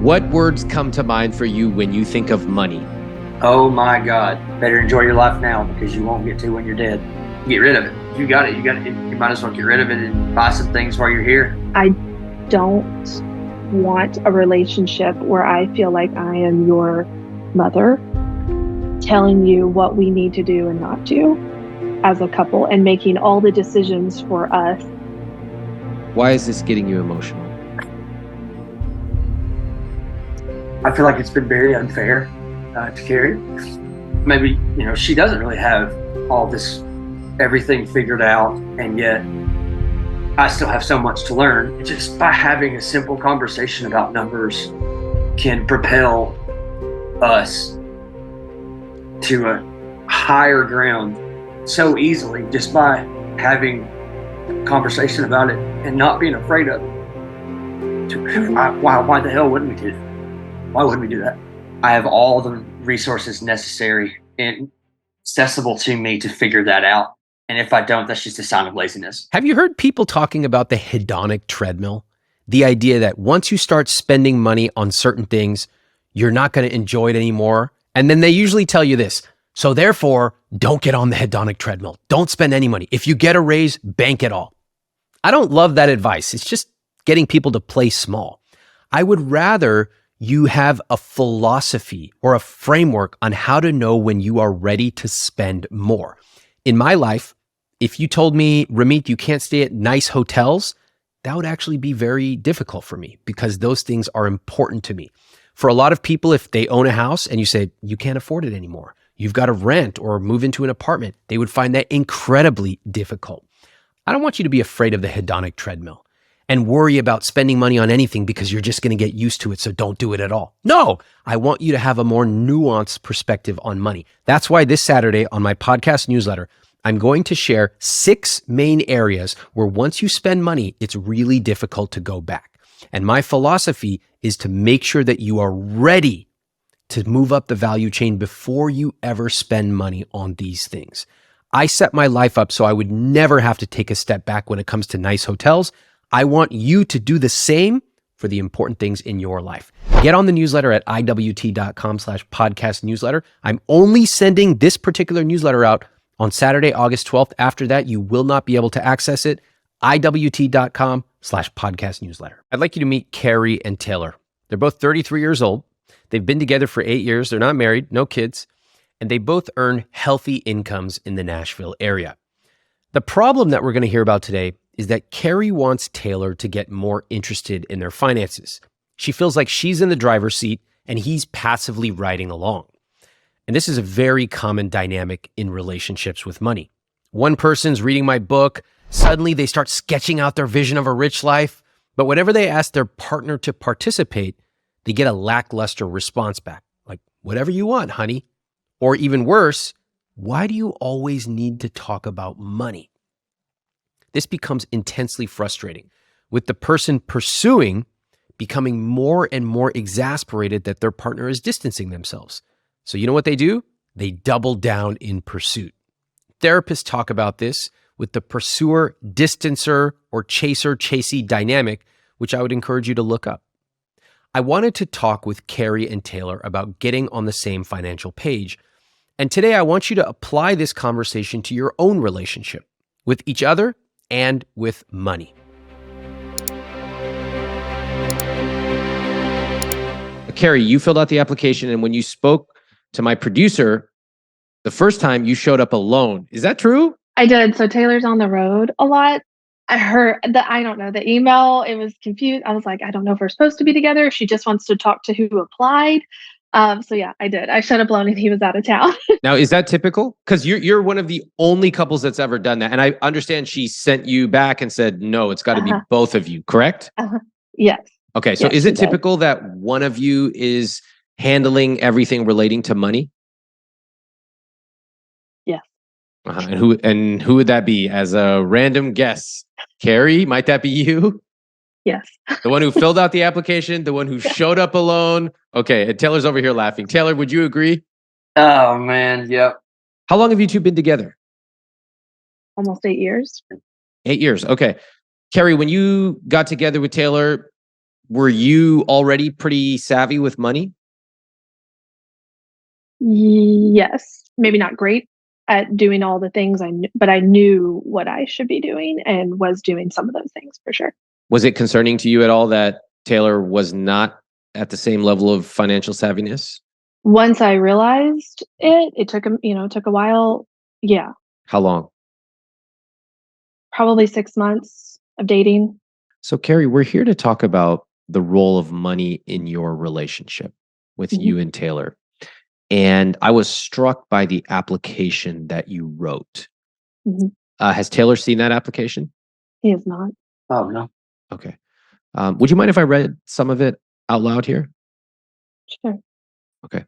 What words come to mind for you when you think of money? Oh my God. Better enjoy your life now because you won't get to when you're dead. Get rid of it. If you got it. You might as well get rid of it and buy some things while you're here. I don't want a relationship where I feel like I am your mother telling you what we need to do and not do as a couple and making all the decisions for us. Why is this getting you emotional? I feel like it's been very unfair to Carrie. Maybe, she doesn't really have all this, everything figured out, and yet I still have so much to learn. Just by having a simple conversation about numbers can propel us to a higher ground so easily, just by having a conversation about it and not being afraid of it. Why the hell wouldn't we do that? Why wouldn't we do that? I have all the resources necessary and accessible to me to figure that out. And if I don't, that's just a sign of laziness. Have you heard people talking about the hedonic treadmill? The idea that once you start spending money on certain things, you're not going to enjoy it anymore. And then they usually tell you this. So therefore, don't get on the hedonic treadmill. Don't spend any money. If you get a raise, bank it all. I don't love that advice. It's just getting people to play small. I would rather you have a philosophy or a framework on how to know when you are ready to spend more. In my life, if you told me, Ramit, you can't stay at nice hotels, that would actually be very difficult for me because those things are important to me. For a lot of people, if they own a house and you say, you can't afford it anymore, you've got to rent or move into an apartment, they would find that incredibly difficult. I don't want you to be afraid of the hedonic treadmill and worry about spending money on anything because you're just going to get used to it, so don't do it at all. No, I want you to have a more nuanced perspective on money. That's why this Saturday on my podcast newsletter, I'm going to share 6 main areas where once you spend money, it's really difficult to go back. And my philosophy is to make sure that you are ready to move up the value chain before you ever spend money on these things. I set my life up so I would never have to take a step back when it comes to nice hotels. I want you to do the same for the important things in your life. Get on the newsletter at iwt.com/podcast newsletter. I'm only sending this particular newsletter out on Saturday, August 12th. After that, you will not be able to access it. iwt.com/podcast newsletter. I'd like you to meet Carrie and Taylor. They're both 33 years old. They've been together for 8 years. They're not married, no kids, and they both earn healthy incomes in the Nashville area. The problem that we're going to hear about today is that Carrie wants Taylor to get more interested in their finances. She feels like she's in the driver's seat and he's passively riding along. And this is a very common dynamic in relationships with money. One person's reading my book, suddenly they start sketching out their vision of a rich life, but whenever they ask their partner to participate, they get a lackluster response back, like, whatever you want, honey. Or even worse, why do you always need to talk about money? This becomes intensely frustrating, with the person pursuing becoming more and more exasperated that their partner is distancing themselves. So you know what they do? They double down in pursuit. Therapists talk about this with the pursuer, distancer, or chaser, chasey dynamic, which I would encourage you to look up. I wanted to talk with Carrie and Taylor about getting on the same financial page. And today I want you to apply this conversation to your own relationship with each other and with money. Carrie, you filled out the application, and when you spoke to my producer, the first time you showed up alone. Is that true? I did. So Taylor's on the road a lot. I don't know, the email, it was confused. I was like, I don't know if we're supposed to be together. She just wants to talk to who applied. So yeah, I did. I showed up alone and he was out of town. Now, is that typical? Because you're one of the only couples that's ever done that. And I understand she sent you back and said, no, it's got to be both of you, correct? Yes. Okay. So yes, is it typical that one of you is handling everything relating to money? Yes. And who would that be as a random guess? Carrie, might that be you? Yes. The one who filled out the application, the one who showed up alone. Okay. And Taylor's over here laughing. Taylor, would you agree? Oh, man. Yep. How long have you two been together? Almost 8 years. 8 years. Okay. Carrie, when you got together with Taylor, Were you already pretty savvy with money? Yes, maybe not great at doing all the things but I knew what I should be doing and was doing some of those things for sure. Was it concerning to you at all that Taylor was not at the same level of financial savviness? Once I realized it took a while. Yeah, How long? probably 6 months of dating. So, Carrie, we're here to talk about the role of money in your relationship with Mhm, you and Taylor. And I was struck by the application that you wrote. mhm. Has Taylor seen that application? He is not. Oh no. Okay. Would you mind if I read some of it out loud here? Sure. Okay.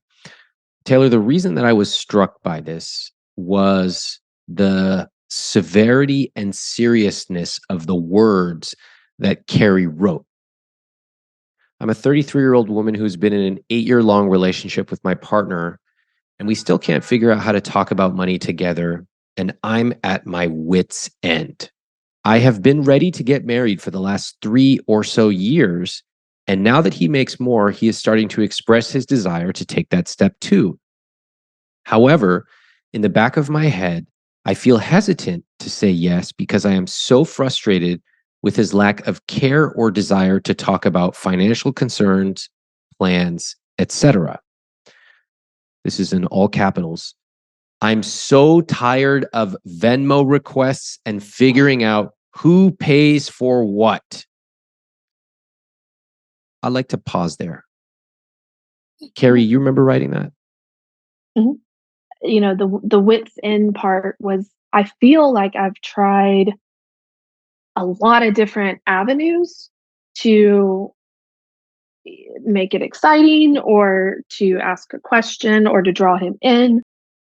Taylor, the reason that I was struck by this was the severity and seriousness of the words that Carrie wrote. I'm a 33-year-old woman who's been in an 8-year-long relationship with my partner, and we still can't figure out how to talk about money together, and I'm at my wit's end. I have been ready to get married for the last 3 or so years, and now that he makes more, he is starting to express his desire to take that step too. However, in the back of my head, I feel hesitant to say yes because I am so frustrated with his lack of care or desire to talk about financial concerns, plans, etc. This is in all capitals. I'm so tired of Venmo requests and figuring out who pays for what. I'd like to pause there. Carrie, you remember writing that? Mhm. The wits end part was I feel like I've tried a lot of different avenues to make it exciting or to ask a question or to draw him in.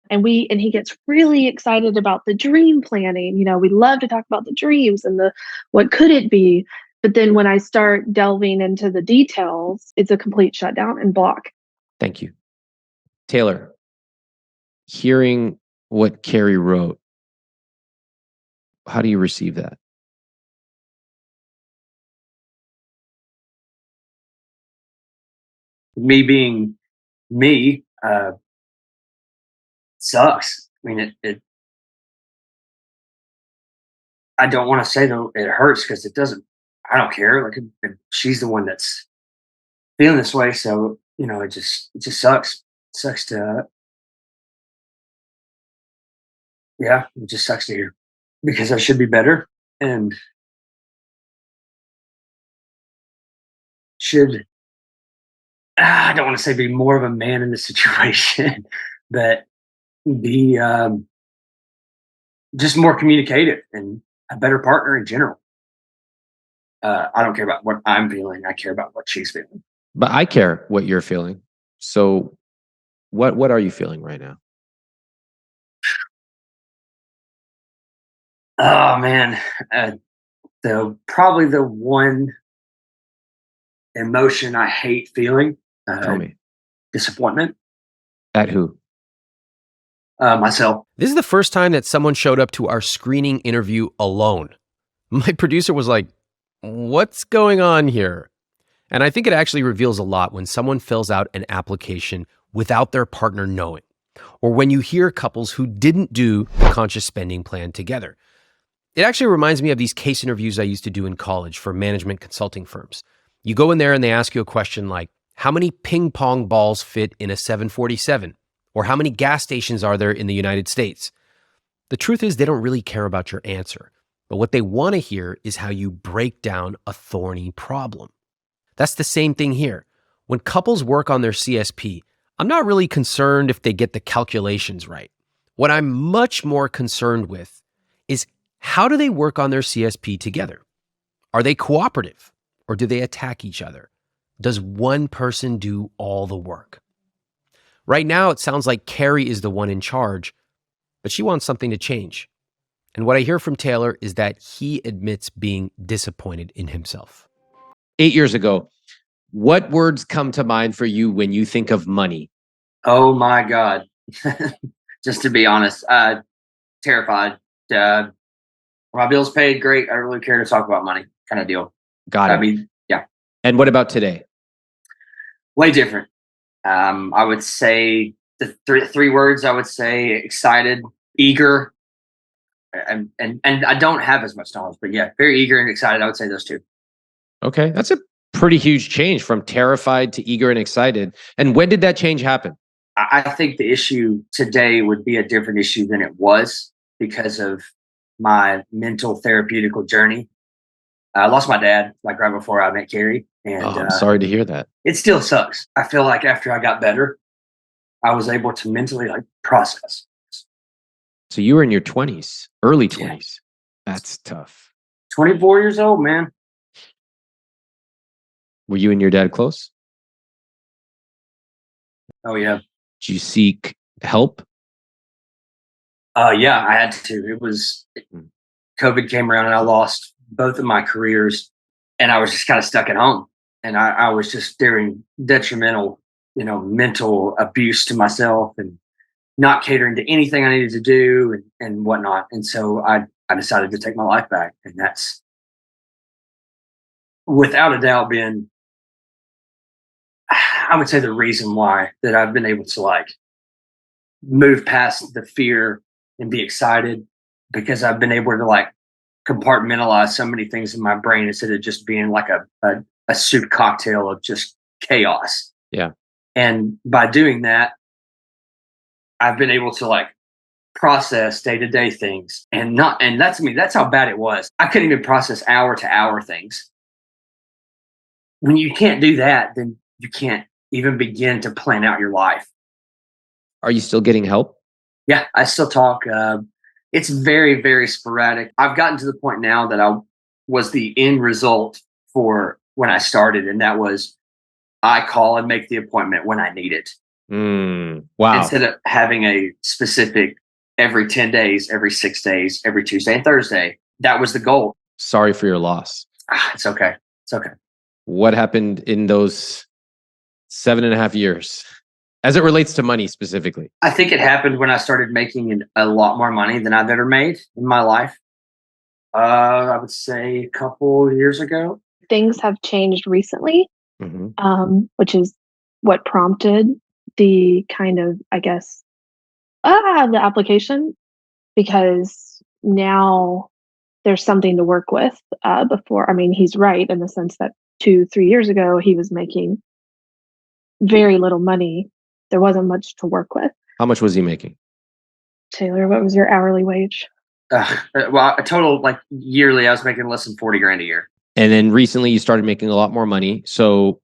And he gets really excited about the dream planning. We love to talk about the dreams and the what could it be. But then when I start delving into the details, it's a complete shutdown and block. Thank you. Taylor, hearing what Carrie wrote, how do you receive that? Me being me sucks. I mean, it I don't want to say that it hurts because it doesn't. I don't care. Like she's the one that's feeling this way, so it just sucks. Sucks to yeah, it just sucks to hear because I should be better and should I don't want to say be more of a man in the situation, but be just more communicative and a better partner in general. I don't care about what I'm feeling. I care about what she's feeling. But I care what you're feeling. So what are you feeling right now? Oh man, probably the one emotion I hate feeling, Tell me. disappointment. At who? Myself. This is the first time that someone showed up to our screening interview alone. My producer was like, "What's going on here?" And I think it actually reveals a lot when someone fills out an application without their partner knowing, or when you hear couples who didn't do the conscious spending plan together. It actually reminds me of these case interviews I used to do in college for management consulting firms. You go in there and they ask you a question like, how many ping pong balls fit in a 747? Or how many gas stations are there in the United States? The truth is they don't really care about your answer, but what they want to hear is how you break down a thorny problem. That's the same thing here. When couples work on their CSP, I'm not really concerned if they get the calculations right. What I'm much more concerned with is how do they work on their CSP together? Are they cooperative or do they attack each other? Does one person do all the work? Right now, it sounds like Carrie is the one in charge, but she wants something to change. And what I hear from Taylor is that he admits being disappointed in himself. 8 years ago, what words come to mind for you when you think of money? Oh my God. Just to be honest, terrified. Uh, my bills paid, great. I don't really care to talk about money, kind of deal. Got I it. mean, yeah. And what about today? Way different. I would say the three words. I would say excited, eager, and I don't have as much knowledge, but yeah, very eager and excited. I would say those two. Okay, that's a pretty huge change from terrified to eager and excited. And when did that change happen? I think the issue today would be a different issue than it was because of my mental therapeutical journey. I lost my dad like right before I met Carrie, and Oh, I'm sorry to hear that. it still sucks. I feel like after I got better, I was able to mentally like process. So you were in your 20s, early Yeah. 20s. That's tough. 24 years old, man. Were you and your dad close? Oh yeah. Did you seek help? Yeah, I had to. It was COVID came around and I lost both of my careers and I was just kind of stuck at home. And I was just doing detrimental, mental abuse to myself and not catering to anything I needed to do and whatnot. And so I decided to take my life back. And that's without a doubt been, I would say, the reason why that I've been able to like move past the fear and be excited, because I've been able to like compartmentalize so many things in my brain instead of just being like a soup cocktail of just chaos. Yeah. And by doing that, I've been able to like process day-to-day things and that's me. That's how bad it was. I couldn't even process hour to hour things. When you can't do that, then you can't even begin to plan out your life. Are you still getting help? Yeah, I still talk. It's very, very sporadic. I've gotten to the point now that I was the end result for when I started, and that was I call and make the appointment when I need it. Wow. Instead of having a specific every 10 days, every 6 days, every Tuesday and Thursday. That was the goal. Sorry for your loss. It's okay. It's okay. What happened in those 7.5 years as it relates to money specifically? I think it happened when I started making a lot more money than I've ever made in my life. I would say a couple years ago. Things have changed recently, Mm-hmm. which is what prompted the kind of, I guess, the application, because now there's something to work with. Before, I mean, he's right in the sense that 2-3 years ago, he was making very little money. There wasn't much to work with. How much was he making? Taylor, what was your hourly wage? Well, a total like yearly, I was making less than 40 grand a year. And then recently you started making a lot more money. So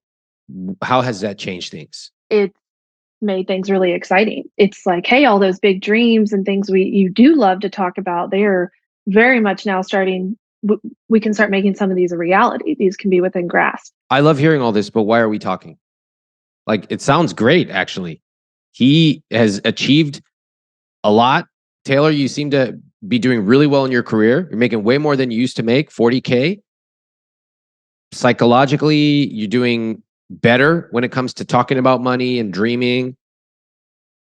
how has that changed things? It made things really exciting. It's like, hey, all those big dreams and things you do love to talk about, they are very much now starting. We can start making some of these a reality. These can be within grasp. I love hearing all this, but why are we talking? Like, it sounds great, actually. He has achieved a lot. Taylor, you seem to be doing really well in your career. You're making way more than you used to make, 40K. Psychologically, you're doing better when it comes to talking about money and dreaming.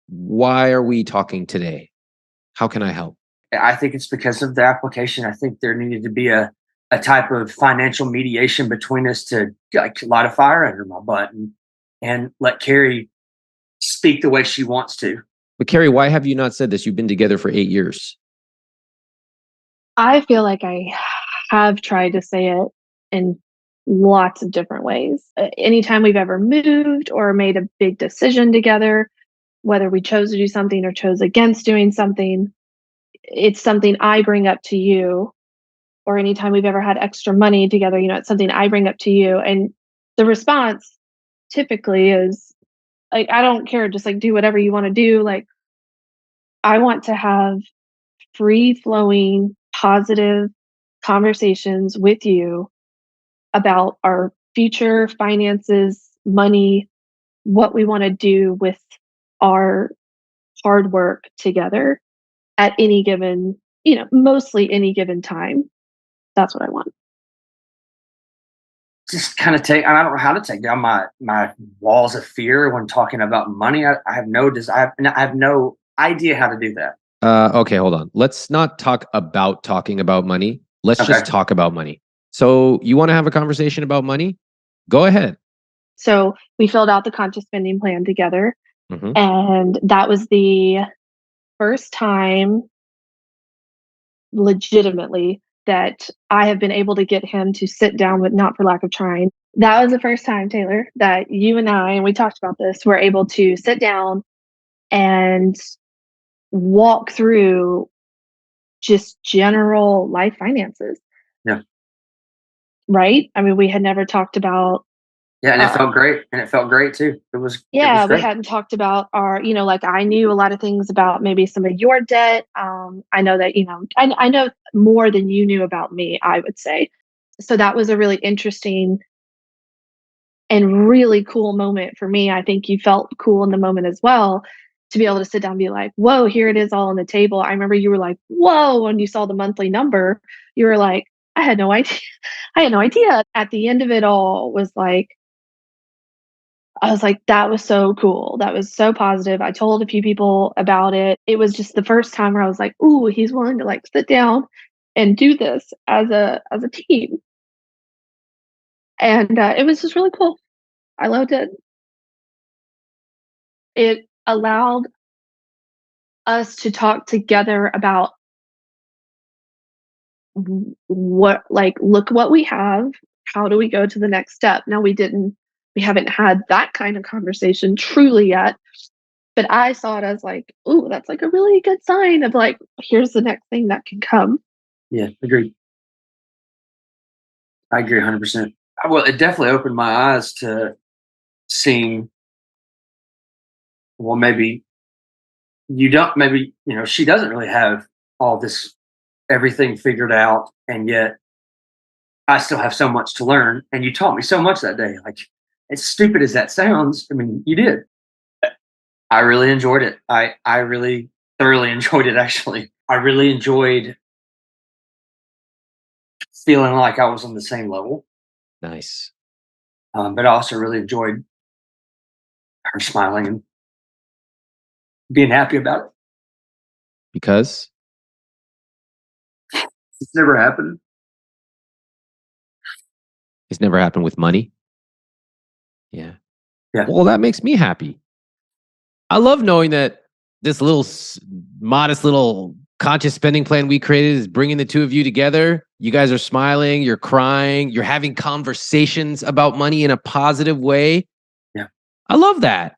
Why are we talking today? How can I help? I think it's because of the application. I think there needed to be a type of financial mediation between us to like light a fire under my butt and let Carrie speak the way she wants to. But Carrie, why have you not said this? You've been together for 8 years. I feel like I have tried to say it in lots of different ways. Anytime we've ever moved or made a big decision together, whether we chose to do something or chose against doing something, it's something I bring up to you. Or anytime we've ever had extra money together, it's something I bring up to you. And the response typically is like, I don't care, just like do whatever you want to do. Like, I want to have free flowing, positive conversations with you about our future finances, money, what we want to do with our hard work together at any given, mostly any given time. That's what I want. Just kind of I don't know how to take down my walls of fear when talking about money. I have no desire. I have no idea how to do that. Okay, hold on. Let's not talk about talking about money. Let's Okay. just talk about money. So you want to have a conversation about money? Go ahead. So we filled out the conscious spending plan together. Hmm. And that was the first time legitimately that I have been able to get him to sit down with, not for lack of trying. That was the first time, Taylor, that you and I, and we talked about this, were able to sit down and walk through just general life finances, Yeah. right? I mean, we had never talked about, Yeah, and it uh, felt great, and it felt great too. It was we great. hadn't talked about our, like I knew a lot of things about maybe some of your debt. I know that, I know more than you knew about me, I would say. So that was a really interesting and really cool moment for me. I think you felt cool in the moment as well, to be able to sit down and be like, whoa, here it is all on the table. I remember you were like, whoa, when you saw the monthly number, you were like, I had no idea. I had no idea. At the end of it all was like, I was like, that was so cool. That was so positive. I told a few people about it. It was just the first time where I was like, ooh, he's willing to like sit down and do this as a team. And it was just really cool. I loved it. It allowed us to talk together about what, like, look what we have, how do we go to the next step. Now we haven't had that kind of conversation truly yet, but I saw it as like, ooh, that's like a really good sign of like, here's the next thing that can come. Yeah, agreed. I agree 100%. Well, it definitely opened my eyes to seeing, well, maybe she doesn't really have all this everything figured out, and yet I still have so much to learn. And you taught me so much that day. Like, as stupid as that sounds, I mean, you did. I really enjoyed it. I really thoroughly enjoyed it. Actually, I really enjoyed feeling like I was on the same level. Nice. But I also really enjoyed her smiling and being happy about it. Because It's never happened. it's never happened with money. Yeah. Yeah. Well, that makes me happy. I love knowing that this little modest little conscious spending plan we created is bringing the two of you together. You guys are smiling, you're crying, you're having conversations about money in a positive way. Yeah. I love that.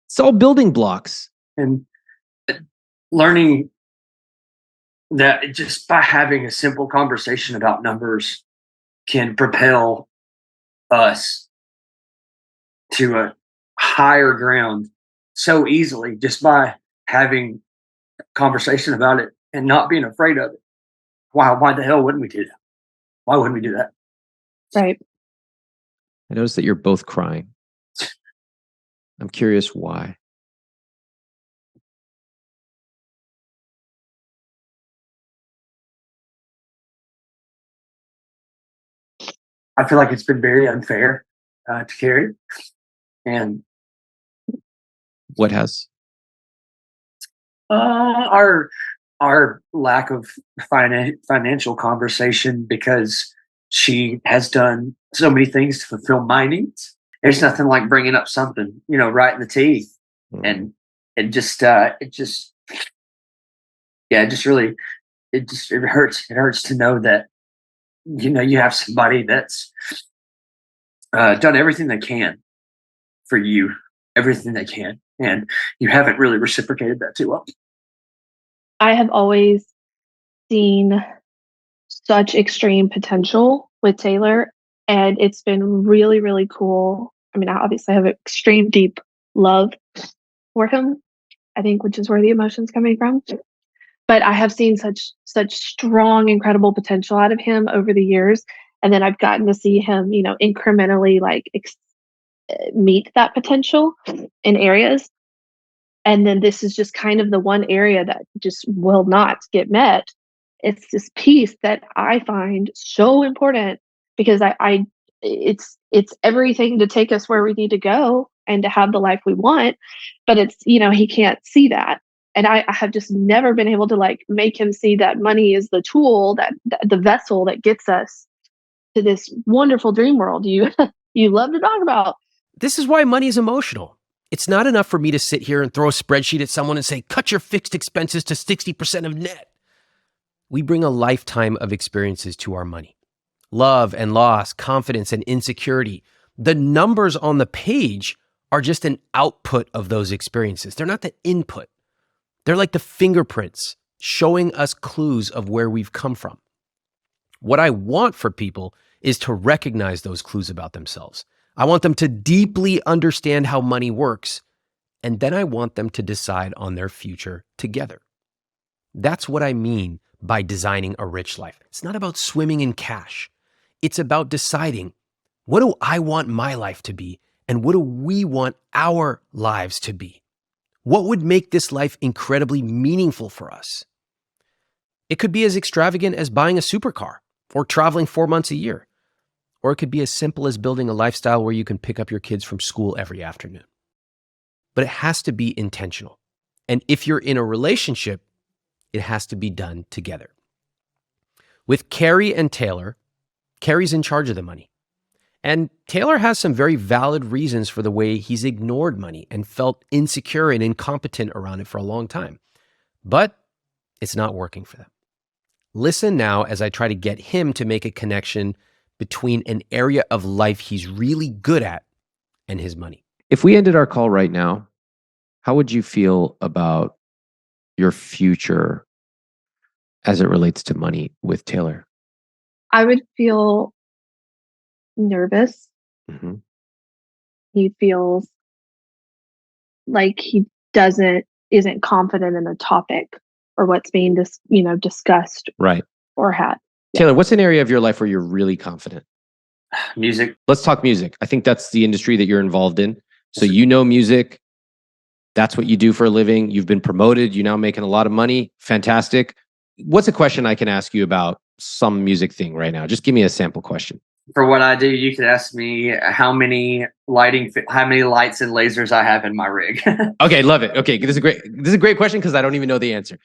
It's all building blocks. And learning that just by having a simple conversation about numbers can propel us to a higher ground so easily, just by having a conversation about it and not being afraid of it. Why the hell wouldn't we do that? Why wouldn't we do that? Right. I noticed that you're both crying. I'm curious why. I feel like it's been very unfair to Carrie, and What has? our lack of financial conversation, because she has done so many things to fulfill my needs. There's nothing like bringing up something, right in the teeth, and it just yeah, it just really it hurts. It hurts to know that you have somebody that's done everything they can for you, everything they can, and you haven't really reciprocated that too well. I have always seen such extreme potential with Taylor, and it's been really, really cool. I mean, I obviously have extreme deep love for him, I think, which is where the emotion's coming from. But I have seen such strong, incredible potential out of him over the years. And then I've gotten to see him, incrementally like meet that potential in areas. And then this is just kind of the one area that just will not get met. It's this piece that I find so important, because I it's everything to take us where we need to go and to have the life we want. But it's, he can't see that. And I have just never been able to like make him see that money is the tool, that the vessel that gets us to this wonderful dream world. You you love to talk about. This is why money is emotional. It's not enough for me to sit here and throw a spreadsheet at someone and say, cut your fixed expenses to 60% of net. We bring a lifetime of experiences to our money. Love and loss, confidence and insecurity. The numbers on the page are just an output of those experiences. They're not the input. They're like the fingerprints showing us clues of where we've come from. What I want for people is to recognize those clues about themselves. I want them to deeply understand how money works, and then I want them to decide on their future together. That's what I mean by designing a rich life. It's not about swimming in cash. It's about deciding, what do I want my life to be, and what do we want our lives to be? What would make this life incredibly meaningful for us? It could be as extravagant as buying a supercar or traveling 4 months a year. Or it could be as simple as building a lifestyle where you can pick up your kids from school every afternoon. But it has to be intentional. And if you're in a relationship, it has to be done together. With Carrie and Taylor, Carrie's in charge of the money. And Taylor has some very valid reasons for the way he's ignored money and felt insecure and incompetent around it for a long time. But it's not working for them. Listen now as I try to get him to make a connection between an area of life he's really good at and his money. If we ended our call right now, how would you feel about your future as it relates to money with Taylor? I would feel nervous. Mm-hmm. He feels like he isn't confident in the topic or what's being discussed Right. or had. Taylor, what's an area of your life where you're really confident? Music. Let's talk music. I think that's the industry that you're involved in. So you know music. That's what you do for a living. You've been promoted. You're now making a lot of money. Fantastic. What's a question I can ask you about some music thing right now? Just give me a sample question. For what I do, you could ask me how many lights and lasers I have in my rig. Okay, love it. Okay, this is a great question because I don't even know the answer.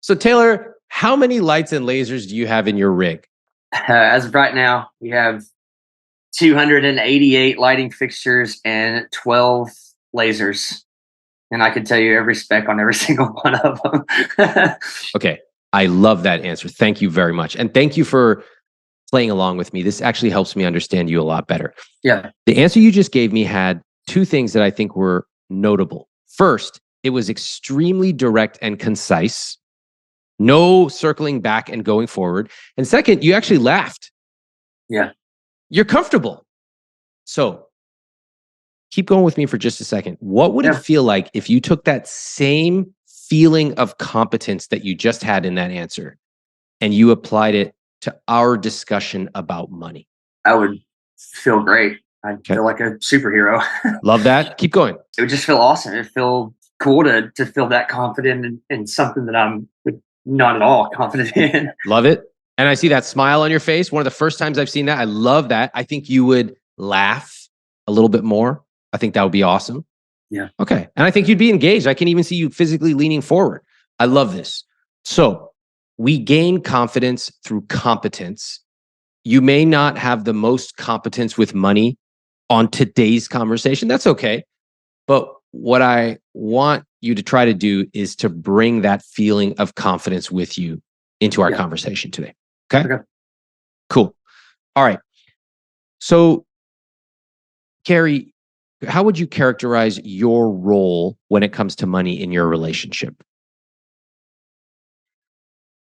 So Taylor, how many lights and lasers do you have in your rig? As of right now, we have 288 lighting fixtures and 12 lasers. And I can tell you every spec on every single one of them. Okay, I love that answer. Thank you very much. And thank you for playing along with me. This actually helps me understand you a lot better. Yeah. The answer you just gave me had two things that I think were notable. First, it was extremely direct and concise. No circling back and going forward. And second, you actually laughed. Yeah. You're comfortable. So keep going with me for just a second. What would it feel like if you took that same feeling of competence that you just had in that answer and you applied it to our discussion about money? I would feel great. I'd feel like a superhero. Love that. Keep going. It would just feel awesome. It'd feel cool to feel that confident in something that I'm not at all confident in. Love it. And I see that smile on your face. One of the first times I've seen that. I love that. I think you would laugh a little bit more. I think that would be awesome. Yeah. Okay. And I think you'd be engaged. I can even see you physically leaning forward. I love this. So we gain confidence through competence. You may not have the most competence with money on today's conversation. That's okay. But what I want you to try to do is to bring that feeling of confidence with you into our conversation today. Okay? Cool. All right. So, Carrie, how would you characterize your role when it comes to money in your relationship?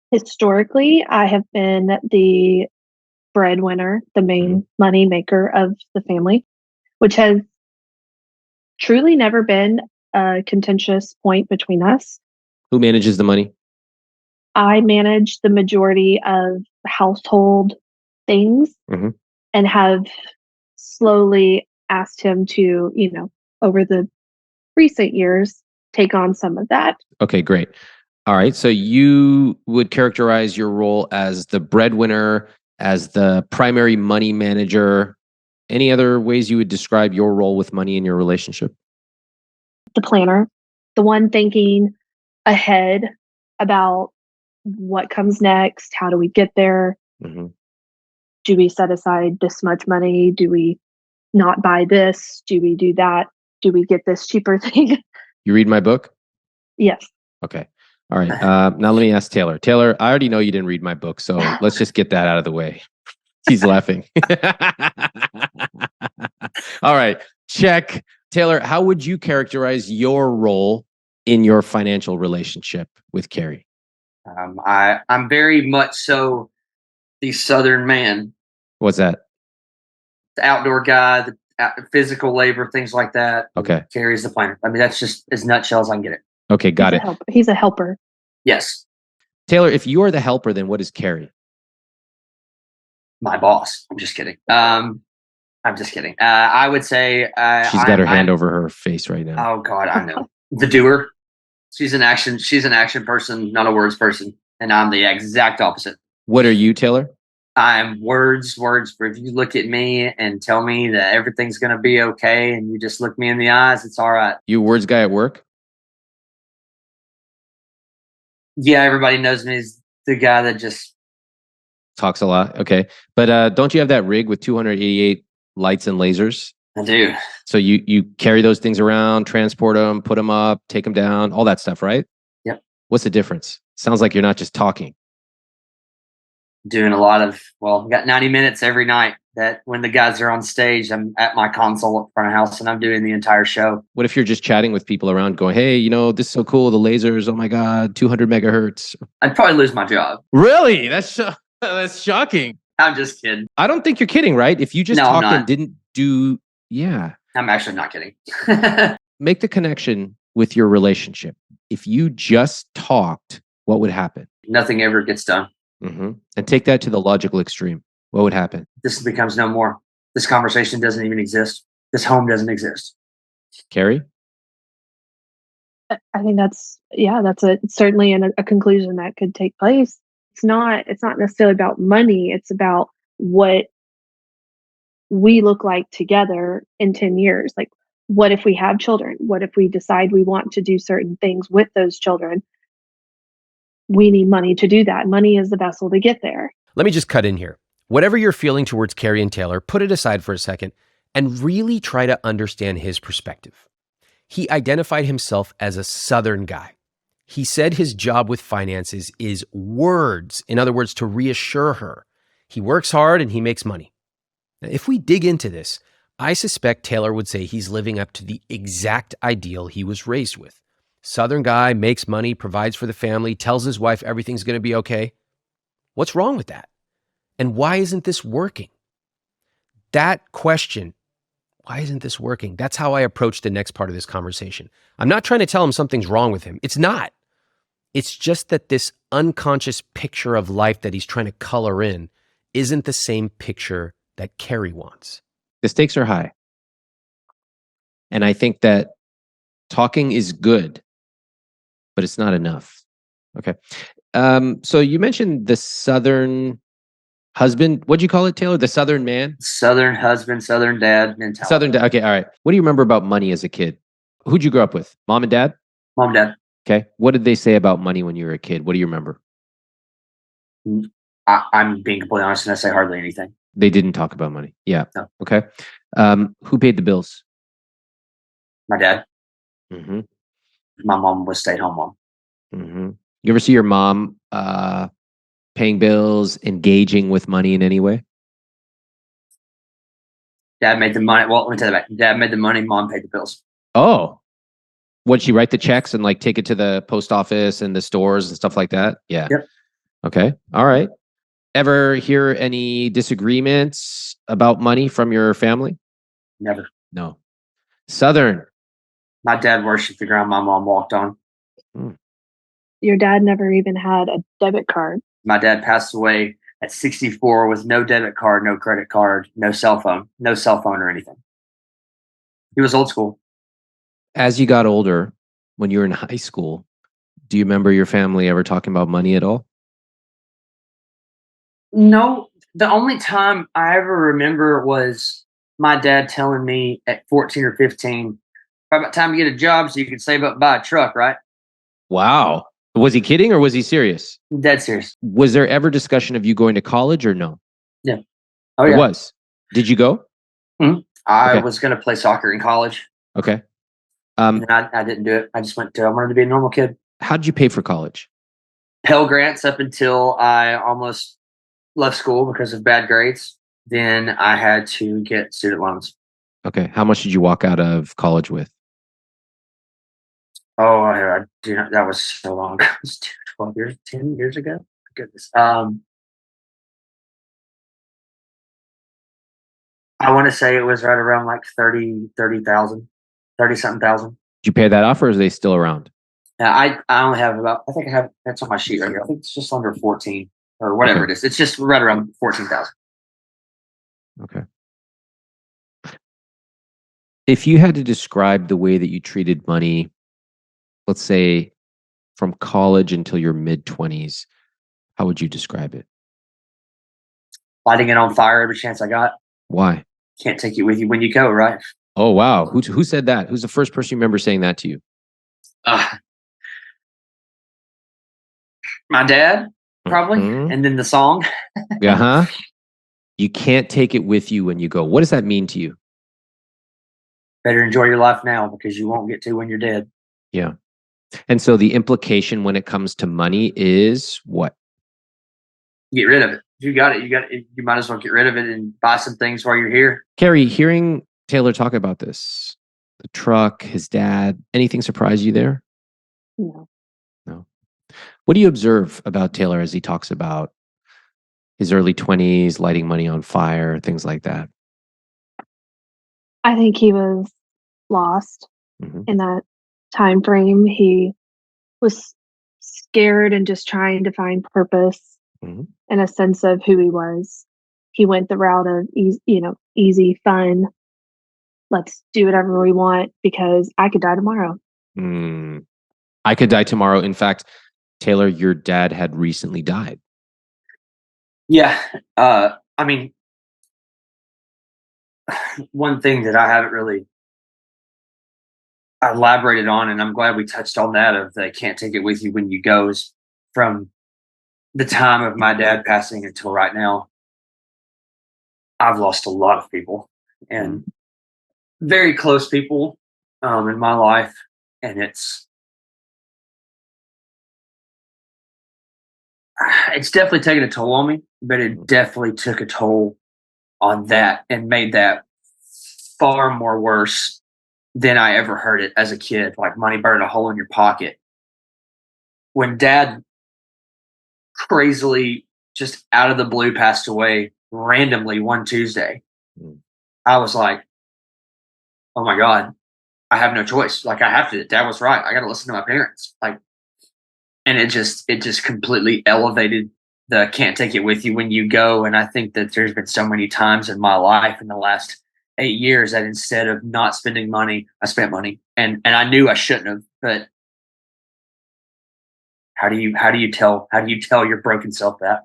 Historically, I have been the breadwinner, the main money maker of the family, which has truly never been a contentious point between us. Who manages the money? I manage the majority of household things and have slowly asked him to, over the recent years, take on some of that. Okay, great. All right. So you would characterize your role as the breadwinner, as the primary money manager. Any other ways you would describe your role with money in your relationship? The planner, the one thinking ahead about what comes next. How do we get there? Do we set aside this much money? Do we not buy this? Do we do that? Do we get this cheaper thing? You read my book? Yes. Okay. All right. Now let me ask Taylor. Taylor, I already know you didn't read my book, so let's just get that out of the way. He's laughing. All right. Check. Taylor, how would you characterize your role in your financial relationship with Carrie? I'm very much so the Southern man, What's that? the outdoor guy, the physical labor, things like that. Okay. Carries the planner. I mean, that's just as nutshell as I can get it. Okay, got it. He's a helper. Yes, Taylor, if you are the helper, then what is Carrie? my boss. I'm just kidding. I'm just kidding. I would say She's got her hand over her face right now. Oh God, I know the doer. She's an action person, not a words person, and I'm the exact opposite. What are you, Taylor? I'm words. If you look at me and tell me that everything's going to be okay, and you just look me in the eyes, it's all right. You a words guy at work? Yeah, everybody knows me as the guy that just Talks a lot. Okay. But don't you have that rig with 288 lights and lasers? I do. So you carry those things around, transport them, put them up, take them down, all that stuff, right? Yep. What's the difference? Sounds like you're not just talking. Doing a lot of, well, I've got 90 minutes every night that when the guys are on stage, I'm at my console at front of house and I'm doing the entire show. What if you're just chatting with people around going, hey, you know, this is so cool. The lasers, oh my God, 200 megahertz. I'd probably lose my job. Really? That's shocking. I'm just kidding. I don't think you're kidding, right? If you just No, I'm talked not. and didn't do, yeah. I'm actually not kidding. Make the connection with your relationship. If you just talked, what would happen? Nothing ever gets done. Mm-hmm. And take that to the logical extreme. What would happen? This becomes no more. This conversation doesn't even exist. This home doesn't exist. Carrie? I think that's certainly a conclusion that could take place. It's not necessarily about money. It's about what we look like together in 10 years. Like, what if we have children? What if we decide we want to do certain things with those children? We need money to do that. Money is the vessel to get there. Let me just cut in here. Whatever you're feeling towards Carrie and Taylor, put it aside for a second and really try to understand his perspective. He identified himself as a Southern guy. He said his job with finances is words. In other words, to reassure her. He works hard and he makes money. Now, if we dig into this, I suspect Taylor would say he's living up to the exact ideal he was raised with. Southern guy, makes money, provides for the family, tells his wife everything's going to be okay. What's wrong with that? And why isn't this working? That question, why isn't this working? That's how I approach the next part of this conversation. I'm not trying to tell him something's wrong with him. It's not. It's just that this unconscious picture of life that he's trying to color in isn't the same picture that Carrie wants. The stakes are high. And I think that talking is good, but it's not enough. Okay. So you mentioned the Southern husband. What'd you call it, Taylor? The Southern man? Southern husband, Southern dad mentality. Southern dad. Okay. All right. What do you remember about money as a kid? Who'd you grow up with? Mom and dad? Mom, dad. Okay. What did they say about money when you were a kid? What do you remember? I'm being completely honest and I say hardly anything. They didn't talk about money. Yeah. No. Okay. Who paid the bills? My dad. Mm-hmm. My mom was stay-at-home mom. Mm-hmm. You ever see your mom paying bills, engaging with money in any way? Dad made the money. Well, let me tell you that. Dad made the money. Mom paid the bills. Oh, would she write the checks and like take it to the post office and the stores and stuff like that? Yeah. Yep. Okay. All right. Ever hear any disagreements about money from your family? Never. No. Southern. My dad worshipped the ground my mom walked on. Your dad never even had a debit card. My dad passed away at 64 with no debit card, no credit card, no cell phone or anything. He was old school. As you got older, when you were in high school, do you remember your family ever talking about money at all? No, the only time I ever remember was my dad telling me at 14 or 15, about time to get a job so you can save up and buy a truck, right? Wow. Was he kidding or was he serious? Dead serious. Was there ever discussion of you going to college or no? Yeah. Oh, yeah. It was. Did you go? I I Okay. was going to play soccer in college, Okay. and then I didn't do it. I wanted to be a normal kid. How did you pay for college? Pell Grants up until I almost left school because of bad grades. Then I had to get student loans. Okay. How much did you walk out of college with? Oh, I do not, that was so long ago. It was 12 years, 10 years ago. Goodness. I want to say it was right around like 30 something thousand. Did you pay that off, or is they still around? Now, I only have about, I think I have, that's on my sheet right here. I think it's just under 14 or whatever Okay. it is. It's just right around 14,000. Okay. If you had to describe the way that you treated money, let's say from college until your mid-20s, how would you describe it? Lighting it on fire every chance I got. Why? Can't take it with you when you go, right? Oh, wow. Who said that? Who's the first person you remember saying that to you? My dad, probably. Mhm. And then the song. Uh-huh. You can't take it with you when you go. What does that mean to you? Better enjoy your life now because you won't get to when you're dead. Yeah. And so the implication when it comes to money is what? Get rid of it. If you got it, you might as well get rid of it and buy some things while you're here. Carrie, hearing Taylor talk about this, the truck, his dad, anything surprise you there? No. No. What do you observe about Taylor as he talks about his early 20s, lighting money on fire, things like that? I think he was lost Mhm. in that time frame. He was scared and just trying to find purpose Mhm. and a sense of who he was. He went the route of easy, fun. Let's do whatever we want because I could die tomorrow. Mm. I could die tomorrow. In fact, Taylor, your dad had recently died. Yeah. I mean, one thing that I haven't really elaborated on, and I'm glad we touched on that of the can't take it with you when you go, is from the time of my dad passing until right now, I've lost a lot of people and very close people in my life. And it's definitely taken a toll on me, but it definitely took a toll on that and made that far more worse than I ever heard it as a kid. Like money burning a hole in your pocket. When dad crazily just out of the blue passed away randomly one Tuesday, Mm. I was like, oh my God, I have no choice. Like I have to, dad was right. I got to listen to my parents. Like, and it just completely elevated the can't take it with you when you go. And I think that there's been so many times in my life in the last 8 years that instead of not spending money, I spent money, and I knew I shouldn't have. But how do you tell your broken self that?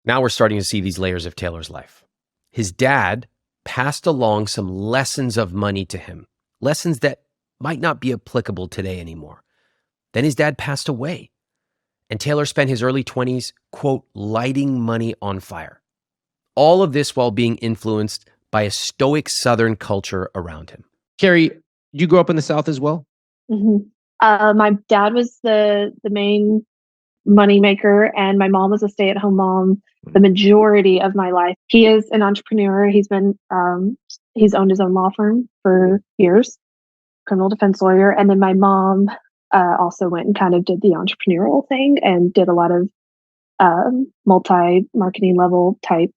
Now we're starting to see these layers of Taylor's life. His dad passed along some lessons of money to him, lessons that might not be applicable today anymore. Then his dad passed away, and Taylor spent his early 20s, quote, lighting money on fire. All of this while being influenced by a stoic Southern culture around him. Carrie, you grew up in the South as well? Hmm. My dad was the main money maker, and my mom was a stay-at-home mom the majority of my life. He is an entrepreneur. He's owned his own law firm for years, criminal defense lawyer. And then my mom also went and kind of did the entrepreneurial thing and did a lot of multi-marketing level type.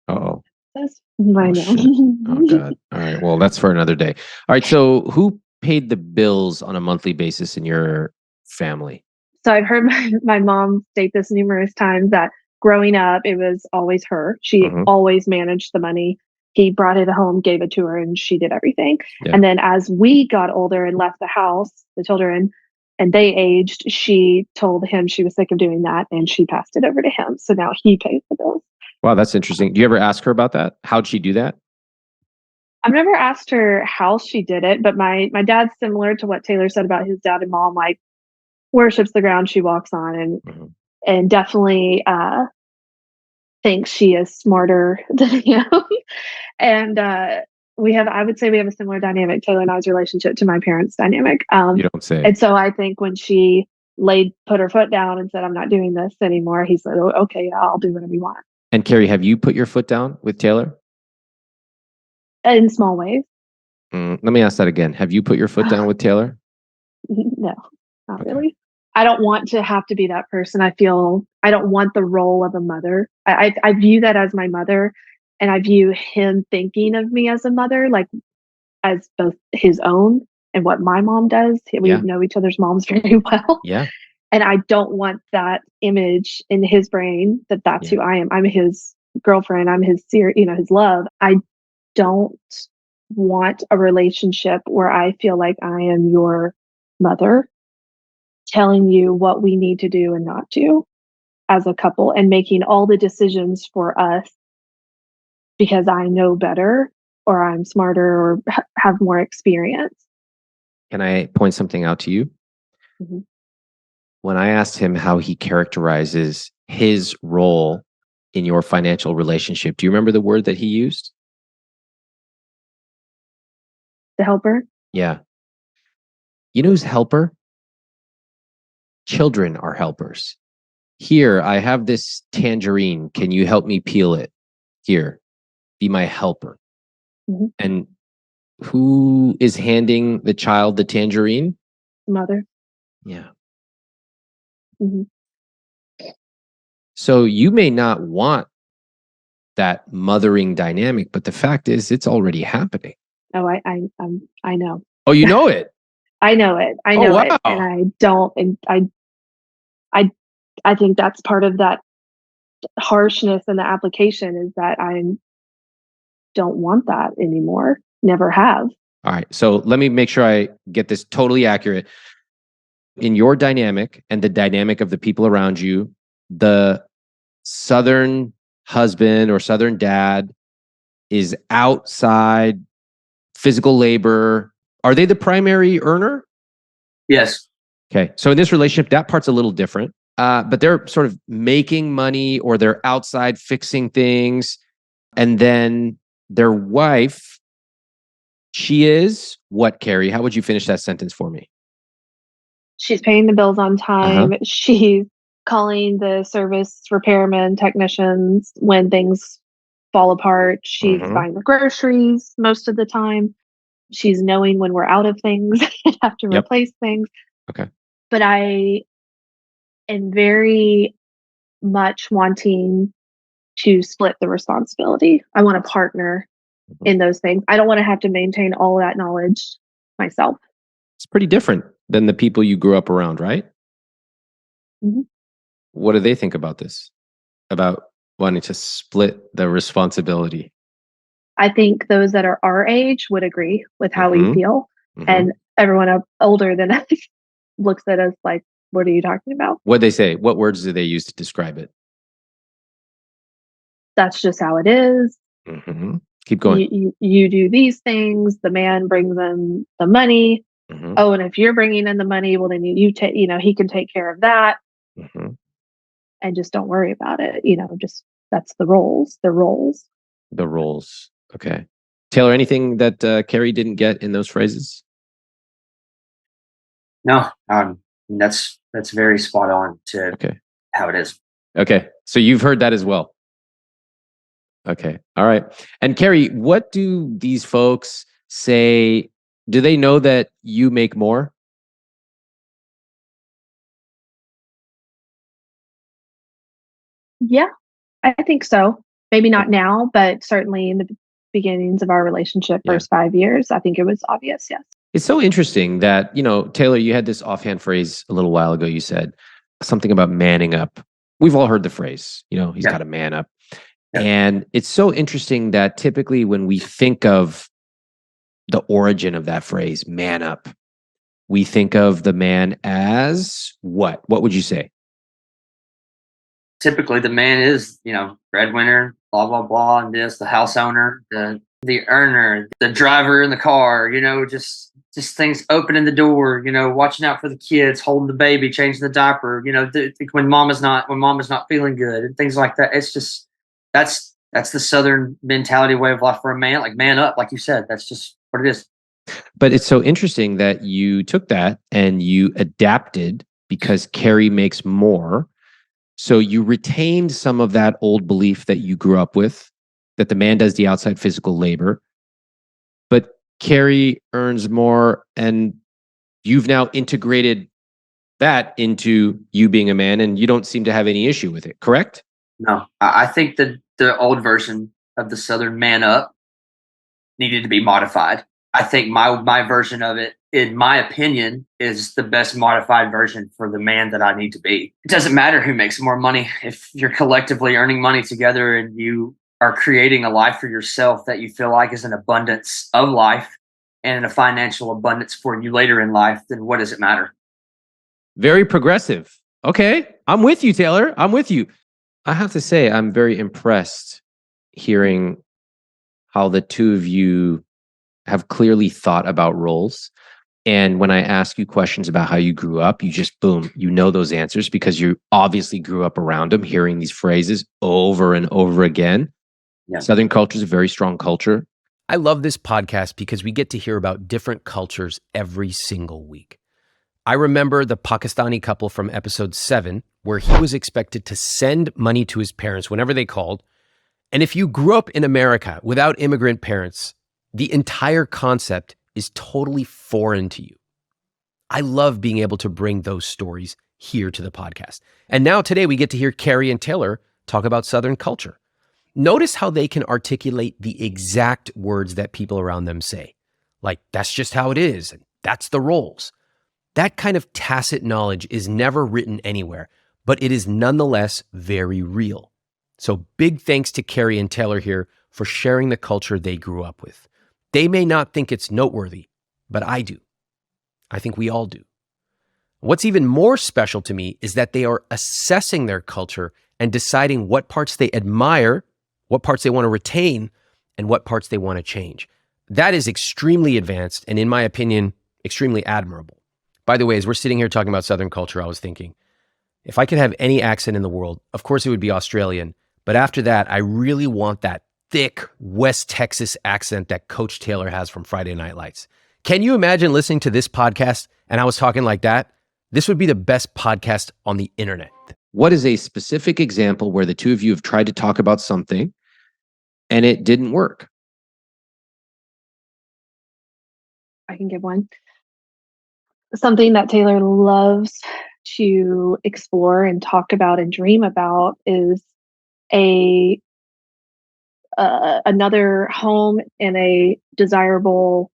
Uh-oh. I Oh, know. shit. Oh, God. All right. Well, that's for another day. All right. So who paid the bills on a monthly basis in your family? So I've heard my mom state this numerous times that growing up, it was always her. She Mhm. always managed the money. He brought it home, gave it to her, and she did everything. Yeah. And then as we got older and left the house, the children, and they aged, she told him she was sick of doing that, and she passed it over to him. So now he pays the bills. Wow, that's interesting. Do you ever ask her about that? How'd she do that? I've never asked her how she did it, but my dad's similar to what Taylor said about his dad and mom, like worships the ground she walks on, Mhm. and definitely thinks she is smarter than him. And I would say we have a similar dynamic, Taylor and I's relationship, to my parents' dynamic. You don't say. And so I think when she put her foot down and said, I'm not doing this anymore, he said, oh, okay, yeah, I'll do whatever you want. And Carrie, have you put your foot down with Taylor? In small ways. Let me ask that again. Have you put your foot down with Taylor? No, not Okay. really. I don't want to have to be that person. I don't want the role of a mother. I view that as my mother, and I view him thinking of me as a mother, like as both his own and what my mom does. We Yeah. know each other's moms very well. Yeah. And I don't want that image in his brain that that's Yeah. who I am. I'm his girlfriend. I'm his his love. I don't want a relationship where I feel like I am your mother telling you what we need to do and not do as a couple, and making all the decisions for us because I know better or I'm smarter or have more experience. Can I point something out to you? Mhm. When I asked him how he characterizes his role in your financial relationship, do you remember the word that he used? The helper. Yeah. You know who's helper? Children are helpers. Here, I have this tangerine. Can you help me peel it? Here, be my helper. Mhm. And who is handing the child the tangerine? Mother. Yeah. Mhm. So you may not want that mothering dynamic, but the fact is, it's already happening. Oh, I know. Oh, you know it. I know it. I Oh, know it. wow. And I don't, and I think that's part of that harshness in the application, is that I don't want that anymore. Never have. All right. So let me make sure I get this totally accurate. In your dynamic and the dynamic of the people around you, the Southern husband or Southern dad is outside physical labor. Are they the primary earner? Yes. Okay. So in this relationship, that part's a little different. But they're sort of making money, or they're outside fixing things. And then their wife, she is what, Carrie? How would you finish that sentence for me? She's paying the bills on Uh-huh. time. She's calling the service repairmen, technicians when things fall apart. She's Mhm. buying the groceries most of the time. She's knowing when we're out of things and have to Yep. replace things. Okay. But I am very much wanting to split the responsibility. I want to partner in those things. I don't want to have to maintain all of that knowledge myself. It's pretty different than the people you grew up around, right? Mhm. What do they think about this? About wanting to split the responsibility? I think those that are our age would agree with how we Mhm. feel. Mhm. And everyone older than us looks at us like, what are you talking about? What'd they say? What words do they use to describe it? That's just how it is. Mhm. Keep going. You do these things. The man brings in the money. Mhm. Oh, and if you're bringing in the money, well, then you take, he can take care of that, Mhm. and just don't worry about it. Just that's the roles. The roles. The roles. Okay. Taylor, anything that Carrie didn't get in those phrases? No. That's very spot on to Okay. how it is. Okay. So you've heard that as well. Okay. All right. And Carrie, what do these folks say? Do they know that you make more? Yeah, I think so. Maybe not now, but certainly in the beginnings of our relationship, Yeah. first 5 years, I think it was obvious. Yes. It's so interesting that, Taylor, you had this offhand phrase a little while ago. You said something about manning up. We've all heard the phrase, he's Yeah. got to man up. Yeah. And it's so interesting that typically when we think of the origin of that phrase, man up, we think of the man as what? What would you say? Typically the man is, breadwinner, blah blah blah, and the house owner, the earner, the driver in the car, just things opening the door, watching out for the kids, holding the baby, changing the diaper, when mom is not feeling good, and things like that. It's just that's That's the Southern mentality way of life for a man. Like man up, like you said. That's just what it is. But it's so interesting that you took that and you adapted because Carrie makes more. So you retained some of that old belief that you grew up with, that the man does the outside physical labor, but Carrie earns more, and you've now integrated that into you being a man, and you don't seem to have any issue with it, correct? No, I think that the old version of the Southern man up needed to be modified. I think my version of it, in my opinion, is the best modified version for the man that I need to be. It doesn't matter who makes more money if you're collectively earning money together and you are creating a life for yourself that you feel like is an abundance of life and a financial abundance for you later in life, then what does it matter? Very progressive. Okay, I'm with you, Taylor. I'm with you. I have to say, I'm very impressed hearing how the two of you have clearly thought about roles. And when I ask you questions about how you grew up, you just, boom, you know those answers because you obviously grew up around them, hearing these phrases over and over again. Yeah. Southern culture is a very strong culture. I love this podcast because we get to hear about different cultures every single week. I remember the Pakistani couple from episode 7, where he was expected to send money to his parents whenever they called. And if you grew up in America without immigrant parents, the entire concept is totally foreign to you. I love being able to bring those stories here to the podcast. And now today we get to hear Carrie and Taylor talk about Southern culture. Notice how they can articulate the exact words that people around them say. Like, that's just how it is, and that's the roles. That kind of tacit knowledge is never written anywhere, but it is nonetheless very real. So big thanks to Carrie and Taylor here for sharing the culture they grew up with. They may not think it's noteworthy, but I do. I think we all do. What's even more special to me is that they are assessing their culture and deciding what parts they admire, what parts they want to retain, and what parts they want to change. That is extremely advanced and, in my opinion, extremely admirable. By the way, as we're sitting here talking about Southern culture, I was thinking, if I could have any accent in the world, of course it would be Australian. But after that, I really want that thick West Texas accent that Coach Taylor has from Friday Night Lights. Can you imagine listening to this podcast and I was talking like that? This would be the best podcast on the internet. What is a specific example where the two of you have tried to talk about something and it didn't work? I can give one. Something that Taylor loves to explore and talk about and dream about is another home in a desirable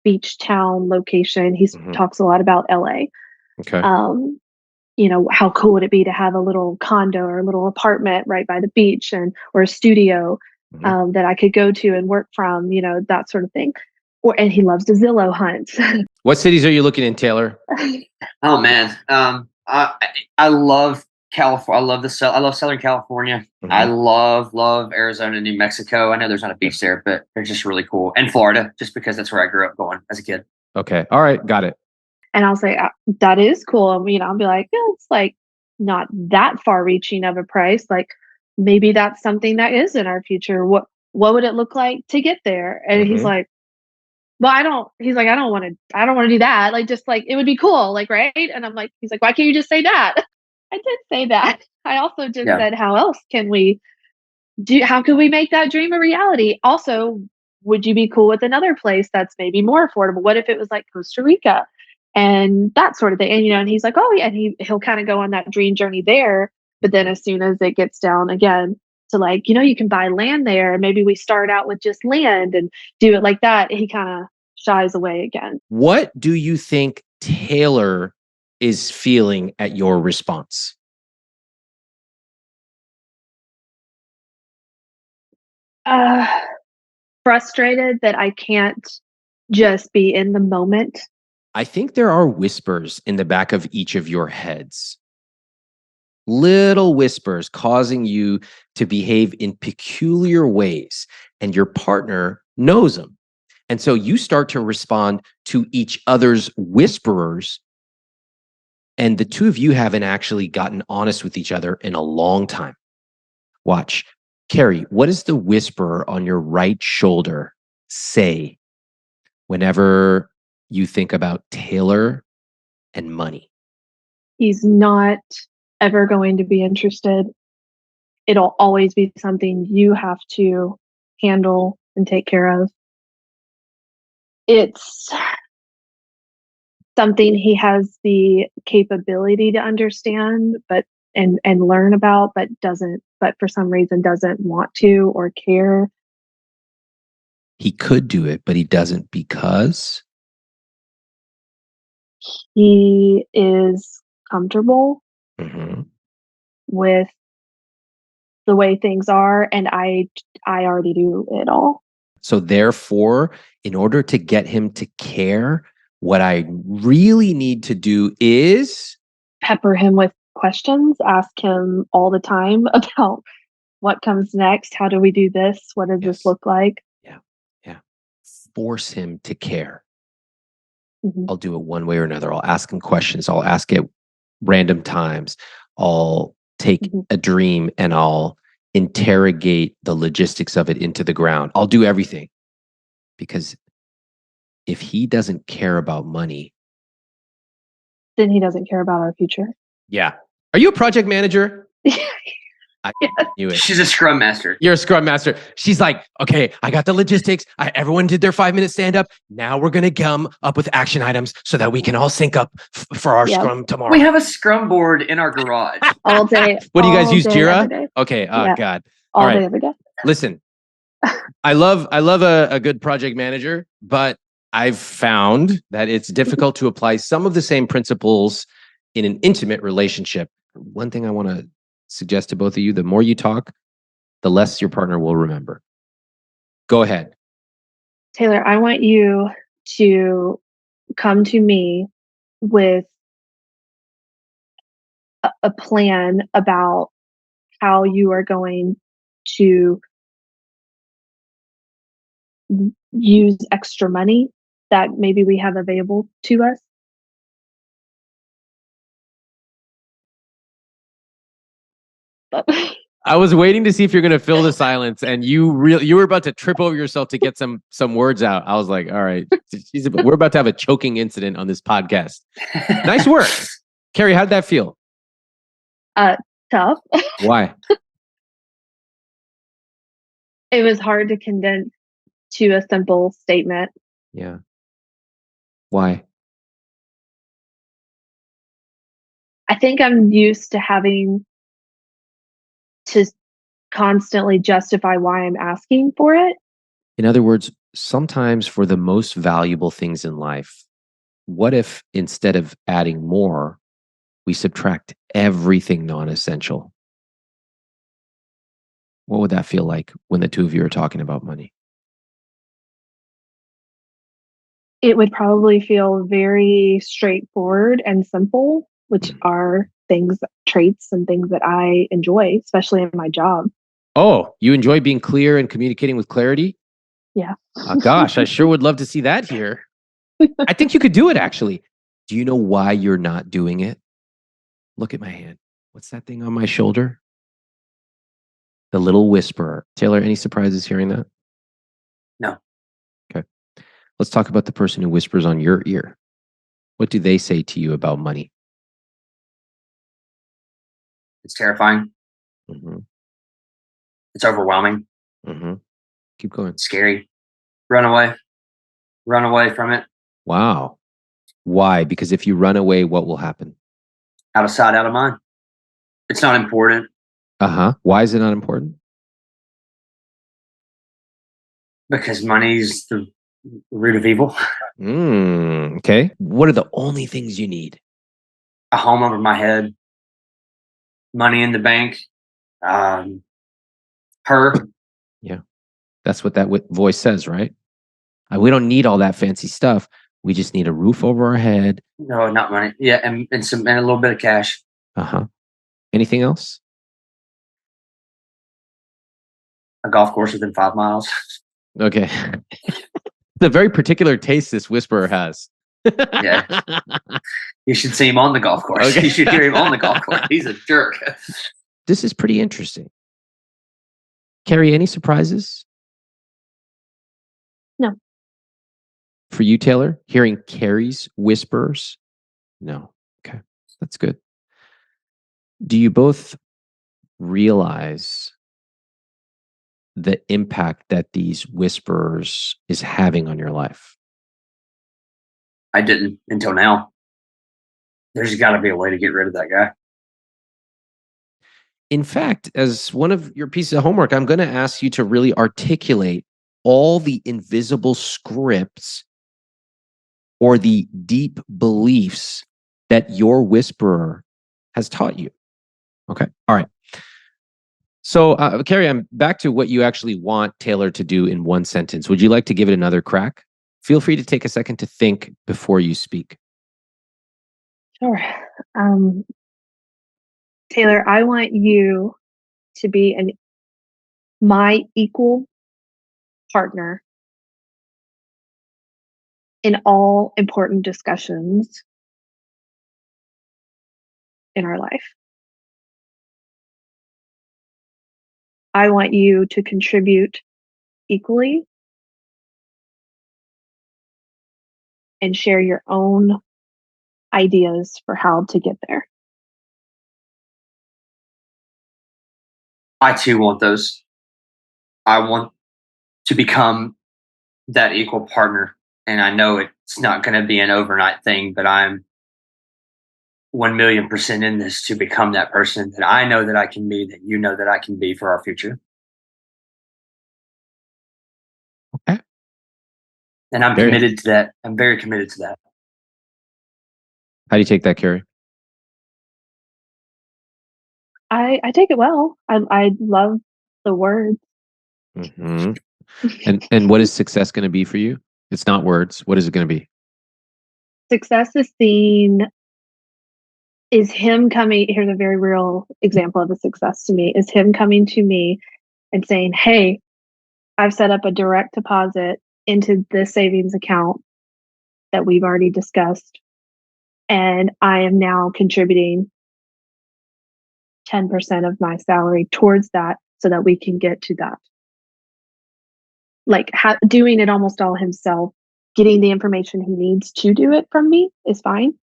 beach town location. He talks a lot about LA. Okay. How cool would it be to have a little condo or a little apartment right by the beach or a studio that I could go to and work from, that sort of thing. And he loves to Zillow hunt. What cities are you looking in, Taylor? Oh man. I love California. I love Southern California. I love Arizona, New Mexico. I know there's not a beach there, but they're just really cool. And Florida, just because that's where I grew up going as a kid. Okay. All right. Got it. And I'll say, that is cool. I'll be like, it's like not that far reaching of a price. Like maybe that's something that is in our future. What would it look like to get there? And he's like, well, I don't want to do that. Like, just like, it would be cool. Like, right. And I'm like, he's like, why can't you just say that? I did say that. I also just said, how else can we how can we make that dream a reality? Also, would you be cool with another place that's maybe more affordable? What if it was like Costa Rica and that sort of thing? And, and he's like, oh yeah. And he'll kind of go on that dream journey there. But then as soon as it gets down again to like, you can buy land there, and maybe we start out with just land and do it like that, he kind of shies away again. What do you think Taylor is feeling at your response? Frustrated that I can't just be in the moment. I think there are whispers in the back of each of your heads. Little whispers causing you to behave in peculiar ways, and your partner knows them. And so you start to respond to each other's whisperers, and the two of you haven't actually gotten honest with each other in a long time. Watch. Carrie, what does the whisperer on your right shoulder say whenever you think about Taylor and money? He's not ever going to be interested. It'll always be something you have to handle and take care of. It's something he has the capability to understand, but and learn about, but for some reason doesn't want to or care. He could do it, but he doesn't because He is comfortable Mhm. with the way things are, and I already do it all. So therefore, in order to get him to care, what I really need to do is Pepper him with questions, ask him all the time about what comes next, how do we do this, what does this yes, look like? yeah, yeah, force him to care. Mhm. I'll do it one way or another. I'll ask him questions. I'll ask at random times. I'll take Mhm. a dream and I'll interrogate the logistics of it into the ground. I'll do everything because if he doesn't care about money, Then he doesn't care about our future. yeah. Are you a project manager? I knew it. She's a scrum master. You're a scrum master. She's like, okay, I got the logistics. Everyone did their 5-minute stand up. Now we're going to come up with action items so that we can all sync up for our Yep. scrum tomorrow. We have a scrum board in our garage. All day. What do you guys all use? day, every Jira? day. Okay. Oh Yeah. God. All All right. day, every day. Listen, I love a good project manager, but I've found that it's difficult to apply some of the same principles in an intimate relationship. One thing I want to suggest to both of you, the more you talk, the less your partner will remember. Go ahead. Taylor, I want you to come to me with a plan about how you are going to use extra money that maybe we have available to us. But I was waiting to see if you're going to fill the silence, and you were about to trip over yourself to get some words out. I was like, all right, we're about to have a choking incident on this podcast. Nice work. Carrie, how'd that feel? tough. Why? It was hard to condense to a simple statement. Yeah. Why? I think I'm used to having to constantly justify why I'm asking for it. In other words, sometimes for the most valuable things in life, what if instead of adding more, we subtract everything non-essential? What would that feel like when the two of you are talking about money? It would probably feel very straightforward and simple, which are traits and things that I enjoy, especially in my job. Oh, you enjoy being clear and communicating with clarity? Yeah. Oh, gosh, I sure would love to see that here. I think you could do it, actually. Do you know why you're not doing it? Look at my hand. What's that thing on my shoulder? The little whisperer. Taylor, any surprises hearing that? No. Okay. Let's talk about the person who whispers on your ear. What do they say to you about money? It's terrifying. Mm-hmm. It's overwhelming. Mm-hmm. Keep going. It's scary. Run away. Run away from it. Wow. Why? Because if you run away, what will happen? Out of sight, out of mind. It's not important Uh-huh. Why is it not important? because money's the root of evil. Okay. What are the only things you need? A home over my head. Money in the bank. Her. Yeah. That's what that voice says, right? We don't need all that fancy stuff. We just need a roof over our head. No, not money. Yeah, and a little bit of cash. Uh-huh. Anything else? A golf course within 5 miles. Okay. It's a very particular taste this whisperer has. Yeah. You should see him on the golf course. Okay. You should hear him on the golf course. He's a jerk. This is pretty interesting. Carrie, any surprises No. for you, Taylor? Hearing Carrie's whispers? No. Okay. That's good. Do you both realize the impact that these whispers is having on your life? I didn't until now. There's got to be a way to get rid of that guy. In fact, as one of your pieces of homework, I'm going to ask you to really articulate all the invisible scripts or the deep beliefs that your whisperer has taught you. Okay. All right. So, Carrie, I'm back to what you actually want Taylor to do in one sentence. Would you like to give it another crack? Feel free to take a second to think before you speak. Sure. Taylor, I want you to be my equal partner in all important discussions in our life. I want you to contribute equally and share your own ideas for how to get there. I too want those. I want to become that equal partner. And I know it's not going to be an overnight thing, but I'm 1,000,000% in this to become that person that I know that I can be, that you know that I can be for our future. Okay. And I'm Very- committed to that. I'm very committed to that. How do you take that, Carrie? I take it well. I love the words. Mm-hmm. And what is success going to be for you? It's not words. What is it going to be? Success is seen is him coming. Here's a very real example of a success to me is him coming to me and saying, hey, I've set up a direct deposit into this savings account that we've already discussed. And I am now contributing 10% of my salary towards that so that we can get to that. Like doing it almost all himself, getting the information he needs to do it from me is fine,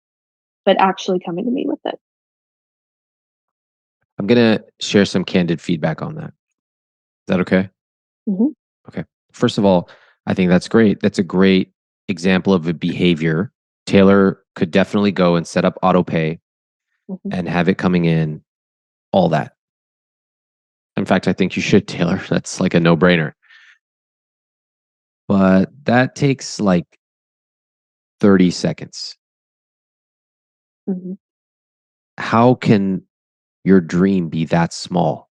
but actually coming to me with it. I'm going to share some candid feedback on that. Is that okay? Mm-hmm. Okay. First of all, I think that's great. That's a great example of a behavior. Taylor could definitely go and set up auto pay and have it coming in, all that. In fact, I think you should, Taylor. That's like a no-brainer. But that takes like 30 seconds. Mm-hmm. How can your dream be that small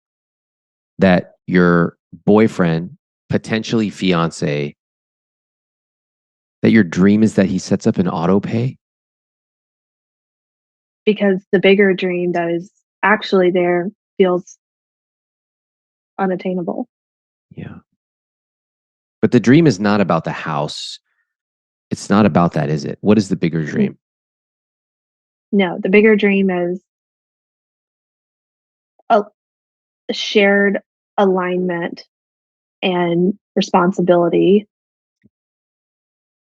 that your boyfriend, potentially fiance, that your dream is that he sets up an auto pay? Because the bigger dream that is actually there feels unattainable. Yeah. But the dream is not about the house. It's not about that, is it? What is the bigger dream? No, the bigger dream is a shared alignment and responsibility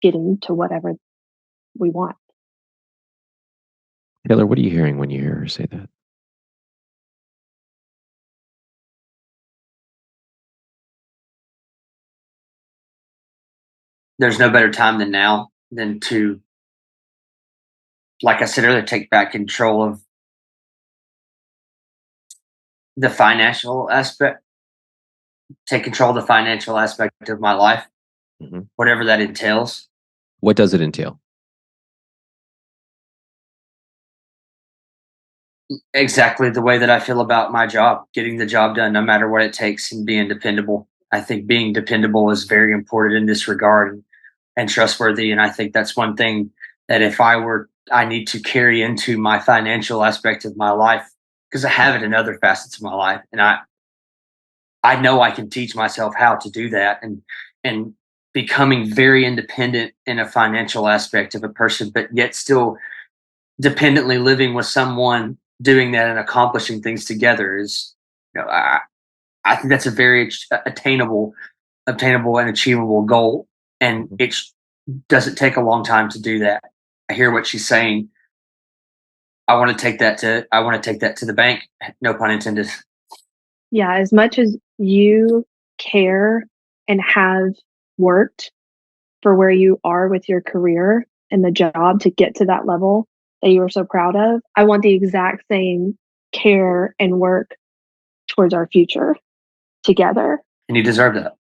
getting to whatever we want. Taylor, what are you hearing when you hear her say that? There's no better time than now than to, like I said earlier, take back control of the financial aspect, take control of the financial aspect of my life, whatever that entails. What does it entail? Exactly the way that I feel about my job, getting the job done, no matter what it takes, and being dependable. I think being dependable is very important in this regard and trustworthy. And I think that's one thing that I need to carry into my financial aspect of my life because I have it in other facets of my life. And I know I can teach myself how to do that and becoming very independent in a financial aspect of a person, but yet still dependently living with someone doing that and accomplishing things together is, you know, I think that's a very obtainable and achievable goal, and it doesn't take a long time to do that. I hear what she's saying. I want to take that to the bank. No pun intended. Yeah, as much as you care and have worked for where you are with your career and the job to get to that level that you are so proud of, I want the exact same care and work towards our future together. And you deserve that.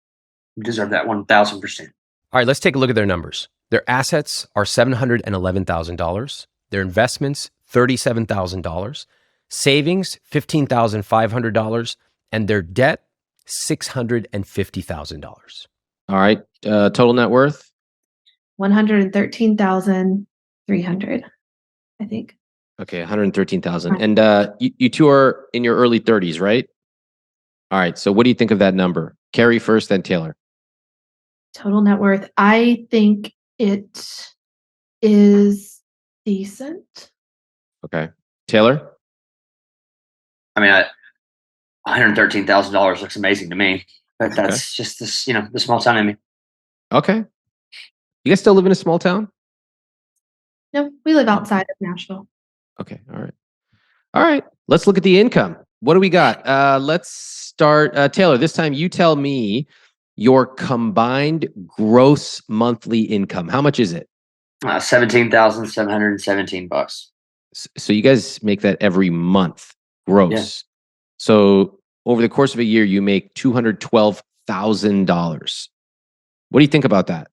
You deserve that 1,000%. All right, let's take a look at their numbers. Their assets are $711,000. Their investments, $37,000. Savings, $15,500. And their debt, $650,000. All right. Total net worth? 113,300, I think. Okay, 113,000. And you two are in your early 30s, right? All right. So what do you think of that number? Carrie first, then Taylor. Total net worth. I think it is decent. Okay. Taylor? I mean, $113,000 looks amazing to me, but that's just this, the small town in me. Okay. You guys still live in a small town? No, we live outside of Nashville. Okay. All right. All right. Let's look at the income. What do we got? Let's start. Taylor, this time you tell me your combined gross monthly income. How much is it? $17,717. So you guys make that every month gross. Yeah. So over the course of a year, you make $212,000. What do you think about that?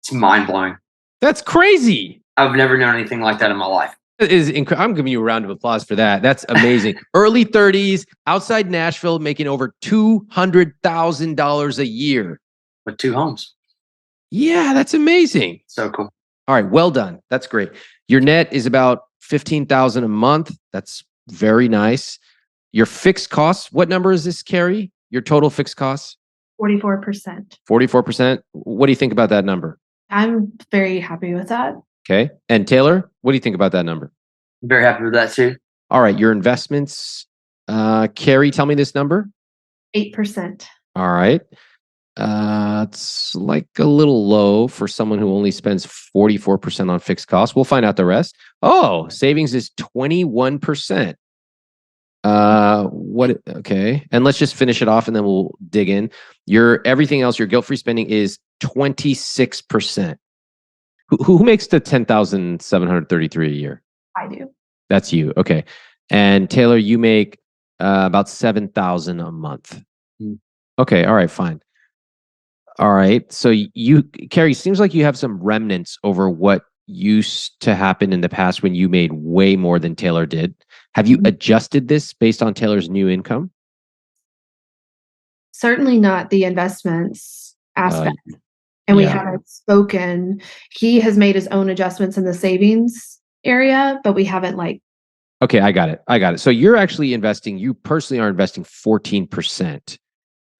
It's mind blowing. That's crazy. I've never known anything like that in my life. I'm giving you a round of applause for that. That's amazing. Early 30s, outside Nashville, making over $200,000 a year. With 2 homes. Yeah, that's amazing. So cool. All right, well done. That's great. Your net is about $15,000 a month. That's very nice. Your fixed costs, what number is this, Carrie? Your total fixed costs? 44%. 44%. What do you think about that number? I'm very happy with that. Okay. And Taylor, what do you think about that number? I'm very happy with that too. All right, your investments. Carrie, tell me this number. 8%. All right. It's like a little low for someone who only spends 44% on fixed costs. We'll find out the rest. Oh, savings is 21%. Okay. And let's just finish it off and then we'll dig in. Everything else, your guilt-free spending is 26%. Who makes the $10,733 a year? I do. That's you. Okay. And Taylor, you make about $7,000 a month. Okay. All right. Fine. All right. So Carrie, seems like you have some remnants over what used to happen in the past when you made way more than Taylor did. Have you adjusted this based on Taylor's new income? Certainly not the investments aspect. And we haven't spoken. He has made his own adjustments in the savings area, but we haven't Okay, I got it. So you're actually investing, you personally are investing 14%.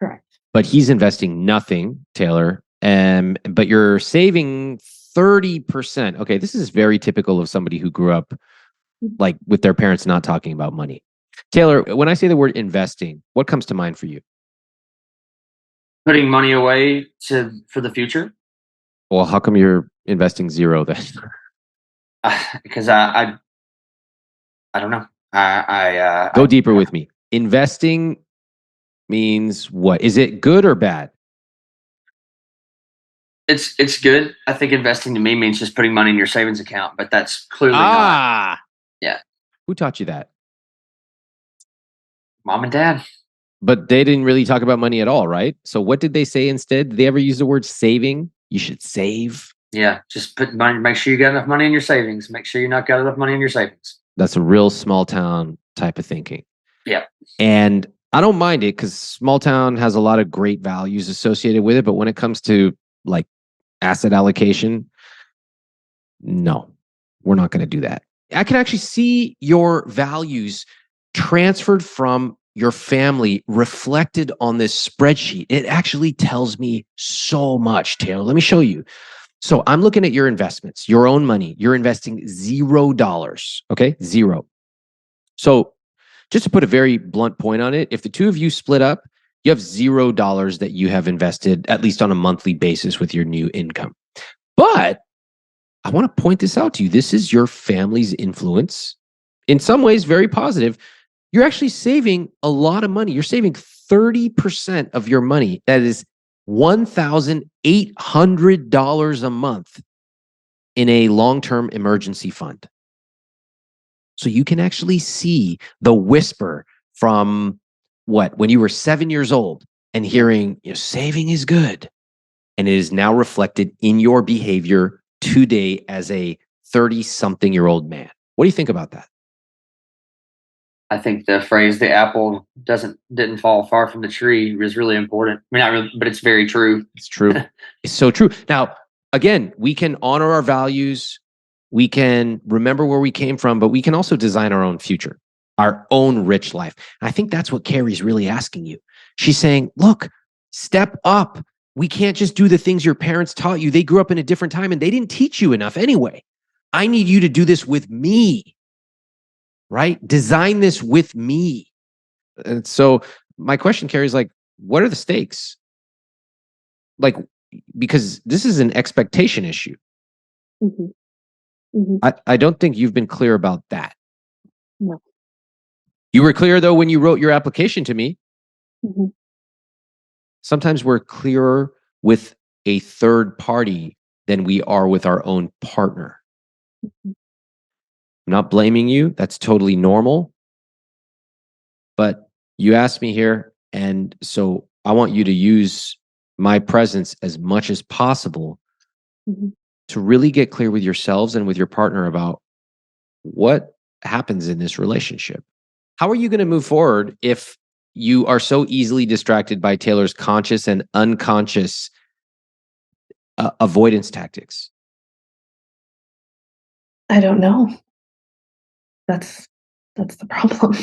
Correct. But he's investing nothing, Taylor. But you're saving 30%. Okay, this is very typical of somebody who grew up like with their parents not talking about money. Taylor, when I say the word investing, what comes to mind for you? Putting money away for the future. Well, how come you're investing zero then? Because I don't know. Go deeper with me. Investing means what? Is it good or bad? It's good. I think investing to me means just putting money in your savings account, but that's clearly not. Yeah. Who taught you that? Mom and dad. But they didn't really talk about money at all, right? So what did they say instead? Did they ever use the word saving? You should save. Yeah, just put money. Make sure you got enough money in your savings. Make sure you not got enough money in your savings. That's a real small town type of thinking. Yeah. And I don't mind it because small town has a lot of great values associated with it. But when it comes to like asset allocation, no, we're not going to do that. I can actually see your values transferred from your family reflected on this spreadsheet. It actually tells me so much, Taylor. Let me show you. So I'm looking at your investments, your own money. You're investing $0. Okay, zero. So just to put a very blunt point on it, if the two of you split up, you have $0 that you have invested, at least on a monthly basis, with your new income. But I want to point this out to you. This is your family's influence. In some ways, very positive. You're actually saving a lot of money. You're saving 30% of your money. That is $1,800 a month in a long-term emergency fund. So you can actually see the whisper from when you were 7 years old and hearing, saving is good. And it is now reflected in your behavior today as a 30-something-year-old man. What do you think about that? I think the phrase "the apple didn't fall far from the tree" is really important. I mean, not really, but it's very true. It's true. It's so true. Now, again, we can honor our values. We can remember where we came from, but we can also design our own future, our own rich life. And I think that's what Carrie's really asking you. She's saying, look, step up. We can't just do the things your parents taught you. They grew up in a different time and they didn't teach you enough anyway. I need you to do this with me, right? Design this with me. And so my question, Carrie, is like, what are the stakes? Like, because this is an expectation issue. Mm-hmm. Mm-hmm. I don't think you've been clear about that. No. You were clear, though, when you wrote your application to me. Mm-hmm. Sometimes we're clearer with a third party than we are with our own partner. Mm-hmm. I'm not blaming you. That's totally normal. But you asked me here, and so I want you to use my presence as much as possible Mm-hmm. to really get clear with yourselves and with your partner about what happens in this relationship. How are you going to move forward if you are so easily distracted by Taylor's conscious and unconscious avoidance tactics? I don't know. That's the problem.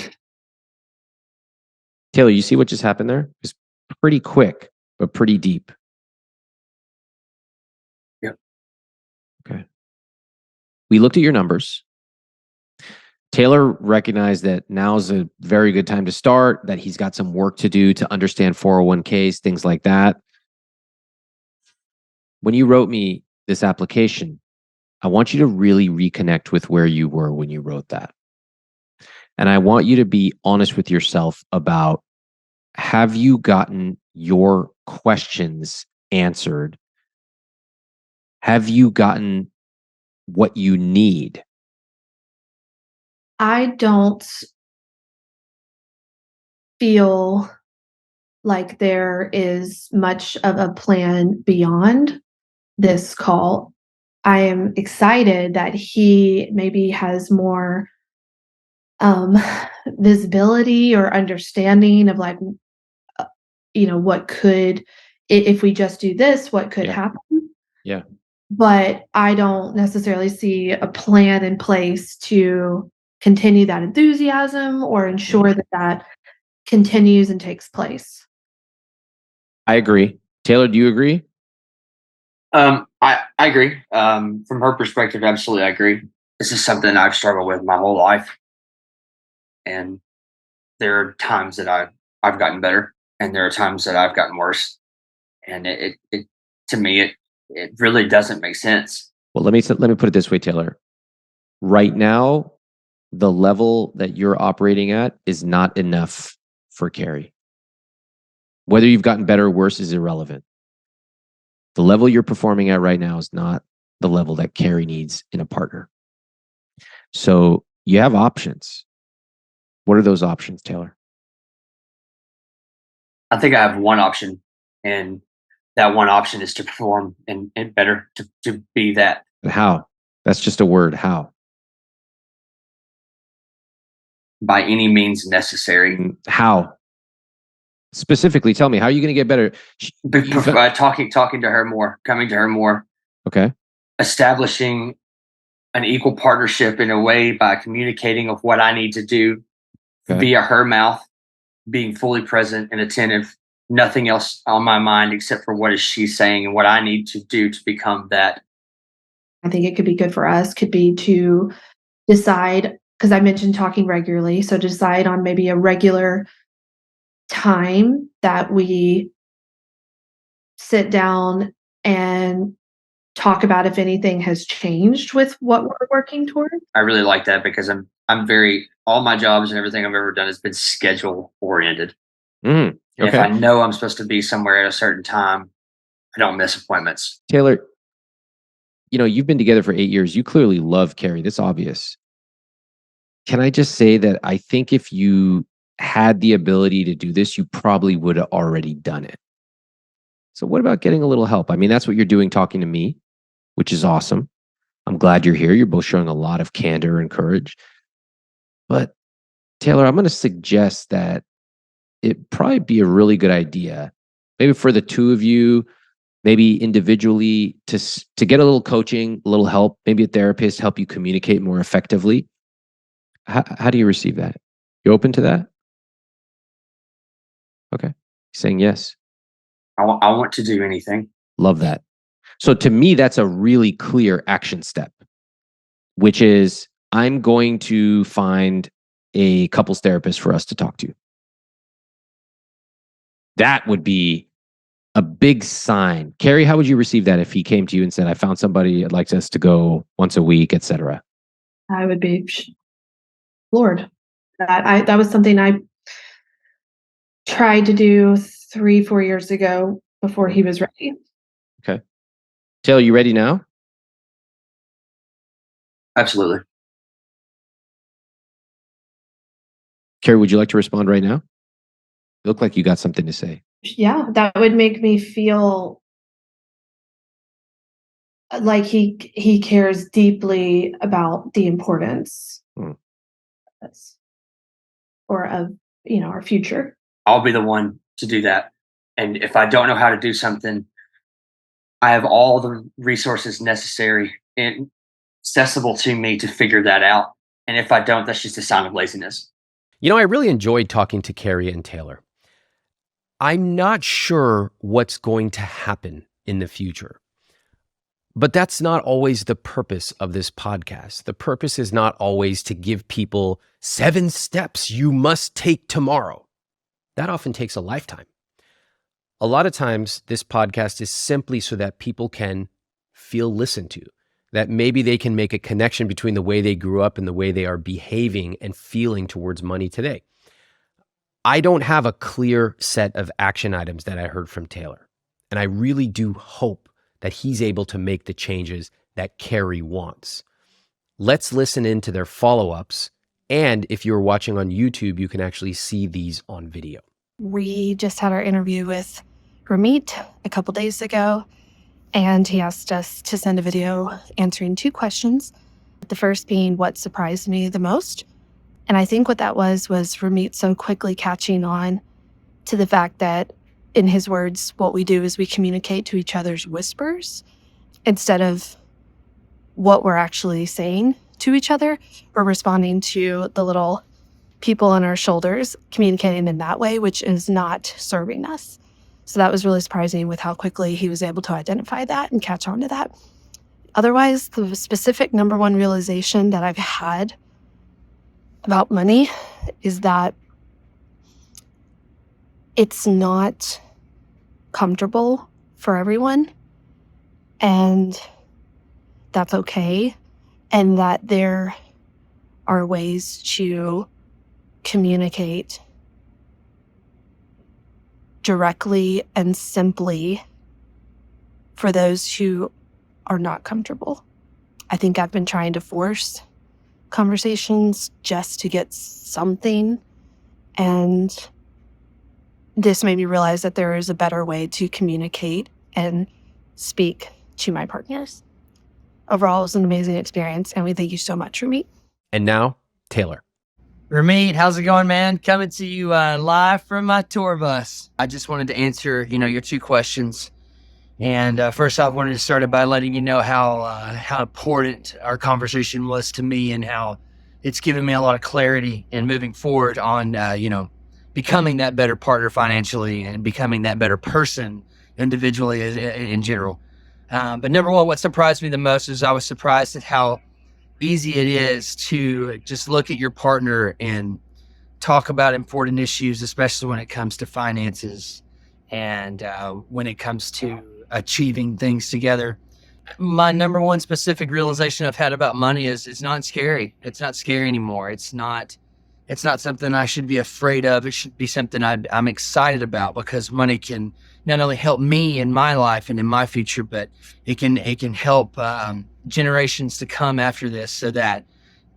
Taylor, you see what just happened there? It's pretty quick, but pretty deep. Yep. Okay. We looked at your numbers. Taylor recognized that now's a very good time to start, that he's got some work to do to understand 401ks, things like that. When you wrote me this application, I want you to really reconnect with where you were when you wrote that. And I want you to be honest with yourself about, have you gotten your questions answered? Have you gotten what you need? I don't feel like there is much of a plan beyond this call. I am excited that he maybe has more visibility or understanding of like, what could, if we just do this, what could happen. Yeah. But I don't necessarily see a plan in place to continue that enthusiasm or ensure that that continues and takes place. I agree. Taylor, do you agree? I agree. From her perspective, absolutely, I agree. This is something I've struggled with my whole life, and there are times that I've gotten better, and there are times that I've gotten worse, and it to me it really doesn't make sense. Well, let me put it this way, Taylor. Right now, the level that you're operating at is not enough for Carrie. Whether you've gotten better or worse is irrelevant. The level you're performing at right now is not the level that Carrie needs in a partner. So you have options. What are those options, Taylor? I think I have one option, and that one option is to perform and better, to be that. How? That's just a word. How? By any means necessary. How? Specifically, tell me, how are you going to get better? Talking to her more, coming to her more. Okay. Establishing an equal partnership in a way by communicating of what I need to do via her mouth, being fully present and attentive, nothing else on my mind except for what is she saying and what I need to do to become that. I think it could be good for us, could be to decide because I mentioned talking regularly. So decide on maybe a regular time that we sit down and talk about if anything has changed with what we're working toward. I really like that because I'm very, all my jobs and everything I've ever done has been schedule oriented. Mm, And if I okay. know I'm supposed to be somewhere at a certain time, I don't miss appointments. Taylor, you've been together for 8 years. You clearly love Carrie. That's obvious. Can I just say that I think if you had the ability to do this, you probably would have already done it. So what about getting a little help? I mean, that's what you're doing talking to me, which is awesome. I'm glad you're here. You're both showing a lot of candor and courage. But Taylor, I'm going to suggest that it'd probably be a really good idea, maybe for the two of you, maybe individually, to get a little coaching, a little help, maybe a therapist help you communicate more effectively. How do you receive that? You open to that? Okay. Saying yes. I want to do anything. Love that. So to me, that's a really clear action step, which is I'm going to find a couples therapist for us to talk to. That would be a big sign. Carrie, how would you receive that if he came to you and said, I found somebody that likes us to go once a week, etc.? I would be floored. That was something I tried to do 3-4 years ago before he was ready. Okay. Taylor, you ready now? Absolutely. Carrie, would you like to respond right now? You look like you got something to say. Yeah, that would make me feel like he cares deeply about the importance of this, or of our future. I'll be the one to do that. And if I don't know how to do something, I have all the resources necessary and accessible to me to figure that out. And if I don't, that's just a sign of laziness. I really enjoyed talking to Carrie and Taylor. I'm not sure what's going to happen in the future, but that's not always the purpose of this podcast. The purpose is not always to give people 7 steps you must take tomorrow. That often takes a lifetime. A lot of times, this podcast is simply so that people can feel listened to, that maybe they can make a connection between the way they grew up and the way they are behaving and feeling towards money today. I don't have a clear set of action items that I heard from Taylor, and I really do hope that he's able to make the changes that Carrie wants. Let's listen into their follow-ups, and if you're watching on YouTube, you can actually see these on video. We just had our interview with Ramit a couple days ago, and he asked us to send a video answering 2 questions. The first being what surprised me the most. And I think what that was Ramit so quickly catching on to the fact that, in his words, what we do is we communicate to each other's whispers instead of what we're actually saying to each other. We're responding to the little people on our shoulders, communicating in that way, which is not serving us. So that was really surprising with how quickly he was able to identify that and catch on to that. Otherwise, the specific number one realization that I've had about money is that it's not comfortable for everyone, and that's okay, and that there are ways to communicate directly and simply for those who are not comfortable. I think I've been trying to force conversations just to get something, and this made me realize that there is a better way to communicate and speak to my partners. Overall, it was an amazing experience, and we thank you so much, Ramit. And now, Taylor. Ramit, how's it going, man? Coming to you live from my tour bus. I just wanted to answer, your 2 questions. And first off, I wanted to start by letting you know how important our conversation was to me, and how it's given me a lot of clarity in moving forward on, becoming that better partner financially and becoming that better person individually in general. But number one, what surprised me the most is I was surprised at how easy it is to just look at your partner and talk about important issues, especially when it comes to finances and when it comes to achieving things together. My number one specific realization I've had about money is it's not scary. It's not scary anymore. It's not something I should be afraid of. It should be something I'm excited about, because money can not only help me in my life and in my future, but it can help generations to come after this, so that,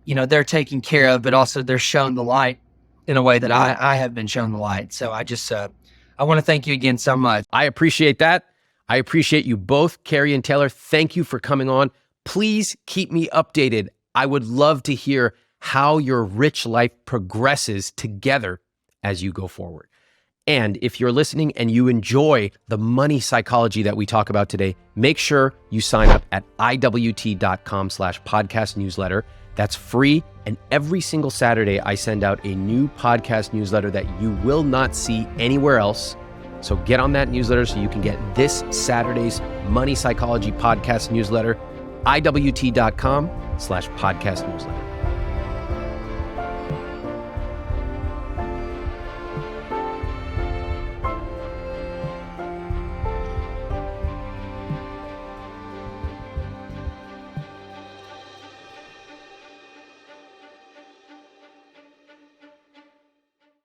they're taken care of, but also they're shown the light in a way that I have been shown the light. So I just, I want to thank you again so much. I appreciate that. I appreciate you both, Carrie and Taylor. Thank you for coming on. Please keep me updated. I would love to hear how your rich life progresses together as you go forward. And if you're listening and you enjoy the money psychology that we talk about today, make sure you sign up at iwt.com/podcast newsletter. That's free. And every single Saturday, I send out a new podcast newsletter that you will not see anywhere else. So get on that newsletter so you can get this Saturday's Money Psychology podcast newsletter, iwt.com/podcast newsletter.